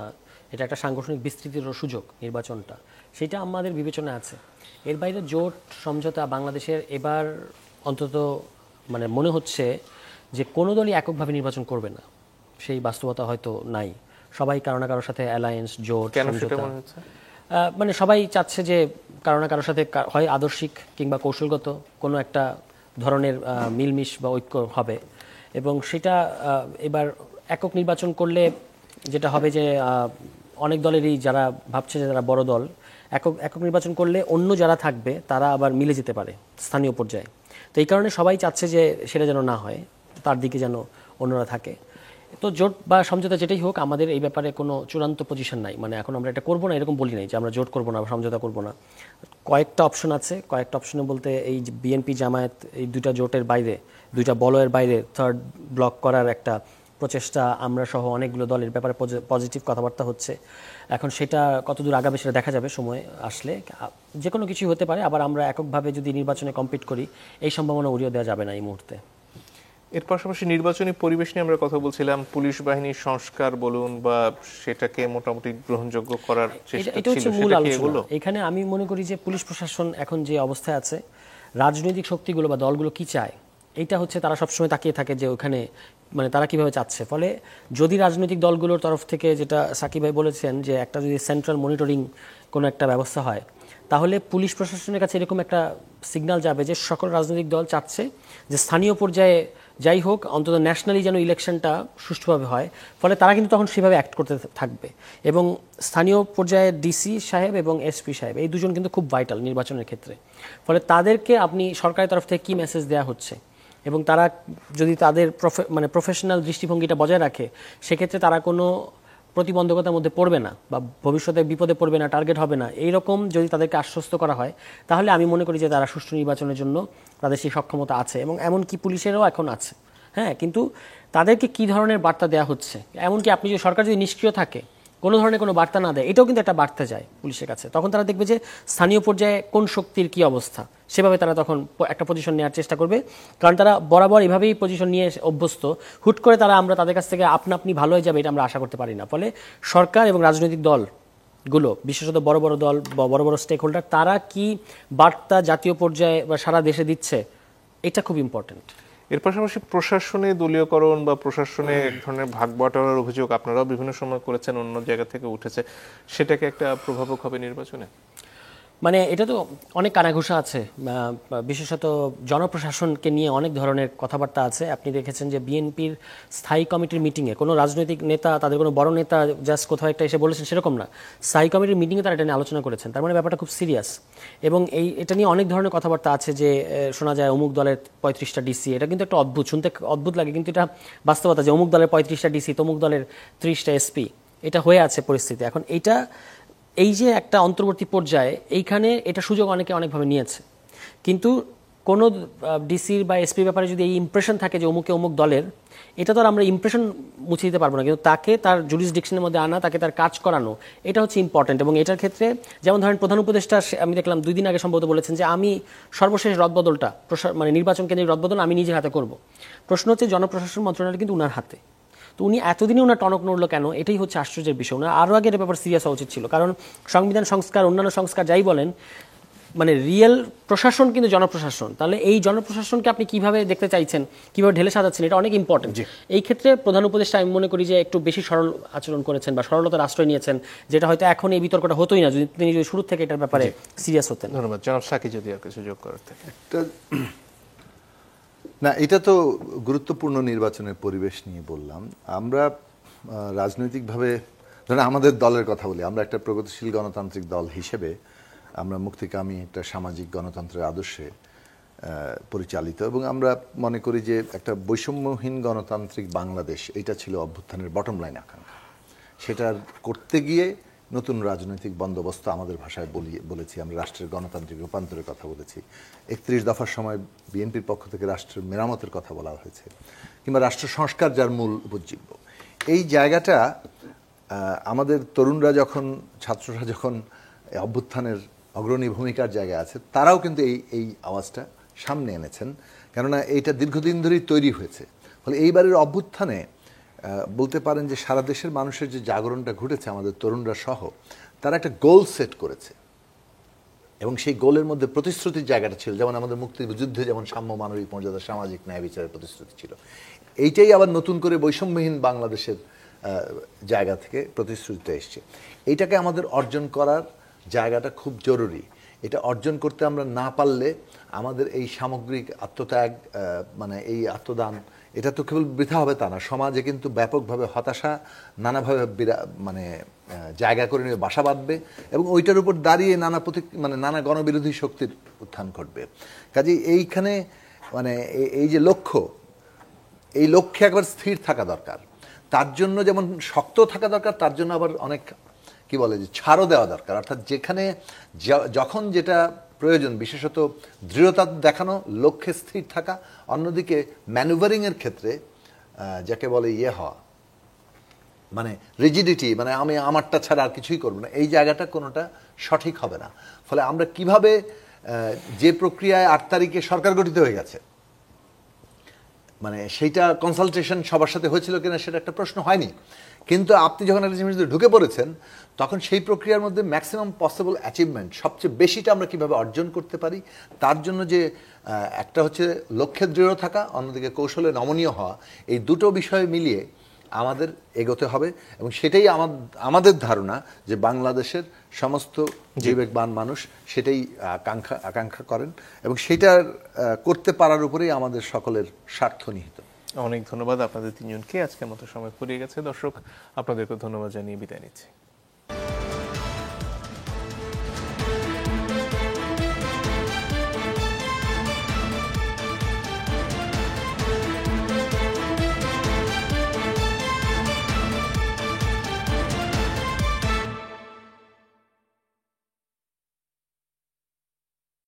এটা একটা সাংগঠনিক বিস্তৃতির সুযোগ নির্বাচনটা, সেটা আমাদের বিবেচনা আছে। এর বাইরে জোট সমঝোতা বাংলাদেশের এবার অন্তত মানে মনে হচ্ছে যে কোনো দলই এককভাবে নির্বাচন করবে না, সেই বাস্তবতা হয়তো নাই। সবাই কারো না কারোর সাথে অ্যালায়েন্স, জোট, কেন সেটা মনে হচ্ছে? মানে সবাই চাচ্ছে যে কারো না কারোর সাথে হয় আদর্শিক কিংবা কৌশলগত কোনো একটা ধরনের মিলমিশ বা ঐক্য হবে, এবং সেটা এবার একক নির্বাচন করলে যেটা হবে যে অনেক দলেরই যারা ভাবছে যে তারা বড় দল, একক নির্বাচন করলে অন্য যারা থাকবে তারা আবার মিলে যেতে পারে স্থানীয় পর্যায়ে। তো এই কারণে সবাই চাচ্ছে যে সেটা যেন না হয়, তার দিকে যেন অন্যরা থাকে। তো জোট বা সমঝোতা যেটাই হোক, আমাদের এই ব্যাপারে কোনো চূড়ান্ত পজিশন নাই, মানে এখন আমরা এটা করবো না এরকম বলি নাই যে আমরা জোট করবো না বা সমঝোতা করবো না। কয়েকটা অপশন আছে, কয়েকটা অপশনে বলতে এই বিএনপি জামায়াত এই দুইটা জোটের বাইরে, দুইটা বলয়ের বাইরে থার্ড ব্লক করার একটা প্রচেষ্টা আমরা সহ অনেকগুলো দলের ব্যাপারে পজিটিভ কথাবার্তা হচ্ছে। এখন সেটা কতদূর আগাবে সেটা দেখা যাবে সময় আসলে, যে কোনো কিছুই হতে পারে। আবার আমরা এককভাবে যদি নির্বাচনে কম্পিট করি এই সম্ভাবনা উড়িয়ে দেওয়া যাবে না এই মুহূর্তে। এর পাশাপাশি নির্বাচনী পরিবেশ নিয়ে আমরা কথা বলছিলাম, পুলিশ বাহিনীর সংস্কার বলুন বা সেটাকে মোটামুটি গ্রহণযোগ্য করার চেষ্টা এটা হচ্ছে ছিল, মূল সেটা কি আলোচনা। হলো? এখানে আমি মনে করি যে পুলিশ প্রশাসন এখন যে অবস্থায় আছে, রাজনৈতিক শক্তিগুলো বা দলগুলো কি চায় এইটা হচ্ছে তারা সবসময় তাকিয়ে থাকে যে ওখানে মানে তারা কিভাবে চাচ্ছে। ফলে যদি রাজনৈতিক দলগুলোর তরফ থেকে, যেটা সাকিব ভাই বলেছেন, যে একটা যদি সেন্ট্রাল মনিটরিং কোনো একটা ব্যবস্থা হয়, তাহলে পুলিশ প্রশাসনের কাছে এরকম একটা সিগন্যাল যাবে যে সকল রাজনৈতিক দল চাচ্ছে যে স্থানীয় পর্যায়ে যাই হোক অন্তত ন্যাশনালি যেন ইলেকশনটা সুষ্ঠুভাবে হয়। ফলে তারা কিন্তু তখন সেভাবে অ্যাক্ট করতে থাকবে। এবং স্থানীয় পর্যায়ে ডিসি সাহেব এবং এসপি সাহেব এই দুজন কিন্তু খুব ভাইটাল নির্বাচনের ক্ষেত্রে। ফলে তাদেরকে আপনি সরকারের তরফ থেকে কী মেসেজ দেওয়া হচ্ছে, এবং তারা যদি তাদের প্রফেশনাল দৃষ্টিভঙ্গিটা বজায় রাখে, সেক্ষেত্রে তারা কোনো প্রতিবন্ধকতার মধ্যে পড়বে না বা ভবিষ্যতে বিপদে পড়বে না, টার্গেট হবে না, এইরকম যদি তাদেরকে আশ্বস্ত করা হয়, তাহলে আমি মনে করি যে তারা সুষ্ঠু নির্বাচনের জন্য তাদের সেই সক্ষমতা আছে, এবং এমনকি পুলিশেরও এখন আছে। হ্যাঁ, কিন্তু তাদেরকে কি ধরনের বার্তা দেওয়া হচ্ছে, এমনকি আপনি যদি সরকার যদি নিষ্ক্রিয় থাকে, কোনো ধরনের কোনো বার্তা না দেয়, এটাও কিন্তু একটা বার্তা যায় পুলিশের কাছে। তখন তারা দেখবে যে স্থানীয় পর্যায়ে কোন শক্তির কি অবস্থা, সেভাবে তারা তখন একটা পজিশন নেওয়ার চেষ্টা করবে। কারণ তারা বরাবর এভাবেই পজিশন নিয়ে অভ্যস্ত। হুট করে আমরা তাদের কাছ থেকে আপনি ভালো হয়ে যাবে এটা আমরা আশা করতে পারি না। ফলে সরকার এবং রাজনৈতিক দলগুলো, বিশেষত বড় বড় দল বা বড় বড় স্টেক হোল্ডার, তারা কি বার্তা জাতীয় পর্যায়ে বা সারা দেশে দিচ্ছে, এটা খুব ইম্পর্টেন্ট। এর পাশাপাশি প্রশাসনে দলীয়করণ বা প্রশাসনে এক ধরনের ভাগ বাটোয়ারার অভিযোগ আপনারাও বিভিন্ন সময় করেছেন, অন্য জায়গা থেকে উঠেছে, সেটাকে একটা প্রভাবক হবে নির্বাচনে? মানে এটা তো অনেক কানাঘুষা আছে, বিশেষত জনপ্রশাসনকে নিয়ে অনেক ধরনের কথাবার্তা আছে। আপনি দেখেছেন যে বিএনপির স্থায়ী কমিটির মিটিংয়ে কোনো রাজনৈতিক নেতা, তাদের কোনো বড় নেতা জাস্ট কোথাও একটা এসে বলেছেন সেরকম না, স্থায়ী কমিটির মিটিংয়ে তারা এটা নিয়ে আলোচনা করেছেন। তার মানে ব্যাপারটা খুব সিরিয়াস। এবং এটা নিয়ে অনেক ধরনের কথাবার্তা আছে যে শোনা যায় অমুক দলের 35টা ডিসি। এটা কিন্তু একটা অদ্ভুত, শুনতে অদ্ভুত লাগে, কিন্তু এটা বাস্তবতা যে অমুক দলের 35টা ডিসি, তমুক দলের 30টা এসপি, এটা হয়ে আছে পরিস্থিতি। এখন এই যে একটা অন্তর্বর্তী পর্যায়ে, এইখানে এটা সুযোগ অনেকে অনেকভাবে নিয়েছে। কিন্তু কোনো ডিসির বা এসপির ব্যাপারে যদি এই ইমপ্রেশন থাকে যে অমুকে অমুক দলের, এটা তো আর আমরা ইমপ্রেশন মুছে দিতে পারবো না, কিন্তু তাকে তার জুরিসডিকশনের মধ্যে আনা, তাকে তার কাজ করানো, এটা হচ্ছে ইম্পর্টেন্ট। এবং এটার ক্ষেত্রে যেমন ধরেন প্রধান উপদেষ্টা, আমি দেখলাম 2 দিন আগে সম্ভবত বলেছেন যে আমি সর্বশেষ রদবদলটা নির্বাচন কেন্দ্রিক রদবদল আমি নিজের হাতে করব। প্রশ্ন হচ্ছে জনপ্রশাসন মন্ত্রণালয় কিন্তু উনার হাতে। তো উনি এতদিনই ওনার টনক নড়লো কেন, এটাই হচ্ছে আশ্চর্যের বিষয়। ওনার আরও আগে এর ব্যাপার সিরিয়াস হওয়া উচিত ছিল। কারণ সংবিধান সংস্কার, অন্যান্য সংস্কার যাই বলেন, রিয়েল প্রশাসন কিন্তু জনপ্রশাসন। তাহলে এই জনপ্রশাসনকে আপনি কিভাবে দেখতে চাইছেন, কিভাবে ঢেলে সাজাচ্ছেন, এটা অনেক ইম্পর্টেন্ট। এই ক্ষেত্রে প্রধান উপদেষ্টা আমি মনে করি যে একটু বেশি সরল আচরণ করেছেন বা সরলতার আশ্রয় নিয়েছেন, যেটা হয়তো এখন এই বিতর্কটা হতোই না যদি তিনি শুরু থেকে এটার ব্যাপারে সিরিয়াস হতেন। ধন্যবাদ। জনাব সাকি, যদি আর কিছু যোগ করার থাকে। না, এটা তো গুরুত্বপূর্ণ নির্বাচনের পরিবেশ নিয়ে বললাম। আমরা রাজনৈতিকভাবে, ধরেন আমাদের দলের কথা বলি, আমরা একটা প্রগতিশীল গণতান্ত্রিক দল হিসেবে আমরা মুক্তিকামী একটা সামাজিক গণতন্ত্রের আদর্শে পরিচালিত, এবং আমরা মনে করি যে একটা বৈষম্যহীন গণতান্ত্রিক বাংলাদেশ, এটা ছিল অভ্যুত্থানের বটম লাইন আকাঙ্ক্ষা। সেটা করতে গিয়ে নতুন রাজনৈতিক বন্দোবস্ত, আমাদের ভাষায় বলেছি আমরা, রাষ্ট্রের গণতান্ত্রিক রূপান্তরের কথা বলেছি। 31 দফার সময় বিএনপির পক্ষ থেকে রাষ্ট্রের মেরামতের কথা বলা হয়েছে, কিংবা রাষ্ট্র সংস্কার যার মূল উপজীব্য। এই জায়গাটা আমাদের তরুণরা যখন, ছাত্ররা যখন অভ্যুত্থানের অগ্রণী ভূমিকার জায়গায় আছে, তারাও কিন্তু এই আওয়াজটা সামনে এনেছেন, কেননা এইটা দীর্ঘদিন ধরেই তৈরি হয়েছে। ফলে এইবারের অভ্যুত্থানে বলতে পারেন যে সারা দেশের মানুষের যে জাগরণটা ঘটেছে, আমাদের তরুণরা সহ, তারা একটা গোল সেট করেছে, এবং সেই গোলের মধ্যে প্রতিশ্রুতির জায়গাটা ছিল। যেমন আমাদের মুক্তিযুদ্ধে যেমন সাম্য, মানবিক মর্যাদা, সামাজিক ন্যায় বিচারের প্রতিশ্রুতি ছিল, এইটাই আবার নতুন করে বৈষম্যহীন বাংলাদেশের জায়গা থেকে প্রতিশ্রুতিতে এসছে। এইটাকে আমাদের অর্জন করার জায়গাটা খুব জরুরি। এটা অর্জন করতে আমরা না পারলে আমাদের এই সামগ্রিক আত্মত্যাগ মানে এই আত্মদান এটা তো কেবল বৃথা হবে তা না, সমাজে কিন্তু ব্যাপকভাবে হতাশা নানাভাবে মানে জায়গা করে নিয়ে বাসা বাঁধবে এবং ওইটার উপর দাঁড়িয়ে মানে নানা গণবিরোধী শক্তির উত্থান ঘটবে। কাজেই এইখানে মানে এই যে লক্ষ্য, এই লক্ষ্যে একবার স্থির থাকা দরকার। তার জন্য যেমন শক্ত থাকা দরকার, তার জন্য আবার অনেক কি বলে যে ছাড়ও দেওয়া দরকার। অর্থাৎ যেখানে যখন যেটা প্রয়োজন, বিশেষত দৃঢ়তা দেখানো, লক্ষ্যে স্থির থাকা, অন্যদিকে ম্যানুভারিংয়ের ক্ষেত্রে যাকে বলে হওয়া মানে রিজিডিটি, মানে আমি আমারটা ছাড়া আর কিছুই করবো না, এই জায়গাটা কোনোটা সঠিক হবে না। ফলে আমরা কিভাবে যে প্রক্রিয়ায় 8 তারিখে সরকার গঠিত হয়ে গেছে, মানে সেইটা কনসালটেশন সবার সাথে হয়েছিল কিনা সেটা একটা প্রশ্ন হয়নি, কিন্তু আপনি যখন একটা জিনিস ঢুকে পড়েছেন তখন সেই প্রক্রিয়ার মধ্যে ম্যাক্সিমাম পসিবল অ্যাচিভমেন্ট, সবচেয়ে বেশিটা আমরা কিভাবে অর্জন করতে পারি, তার জন্য যে একটা হচ্ছে লক্ষ্যে দৃঢ় থাকা, অন্যদিকে কৌশলে নমনীয় হওয়া, এই দুটো বিষয় মিলিয়ে আমাদের এগোতে হবে। এবং সেটাই আমাদের ধারণা যে বাংলাদেশের সমস্ত বিবেকবান মানুষ সেটাই আকাঙ্ক্ষা করেন এবং সেটা করতে পারার উপরেই আমাদের সকলের স্বার্থ নিহিত। অনেক ধন্যবাদ আপনাদের তিনজনকে। আজকের মতো সময় ফুরিয়ে গেছে। দর্শক, আপনাদেরকে ধন্যবাদ জানিয়ে বিদায় নিচ্ছি।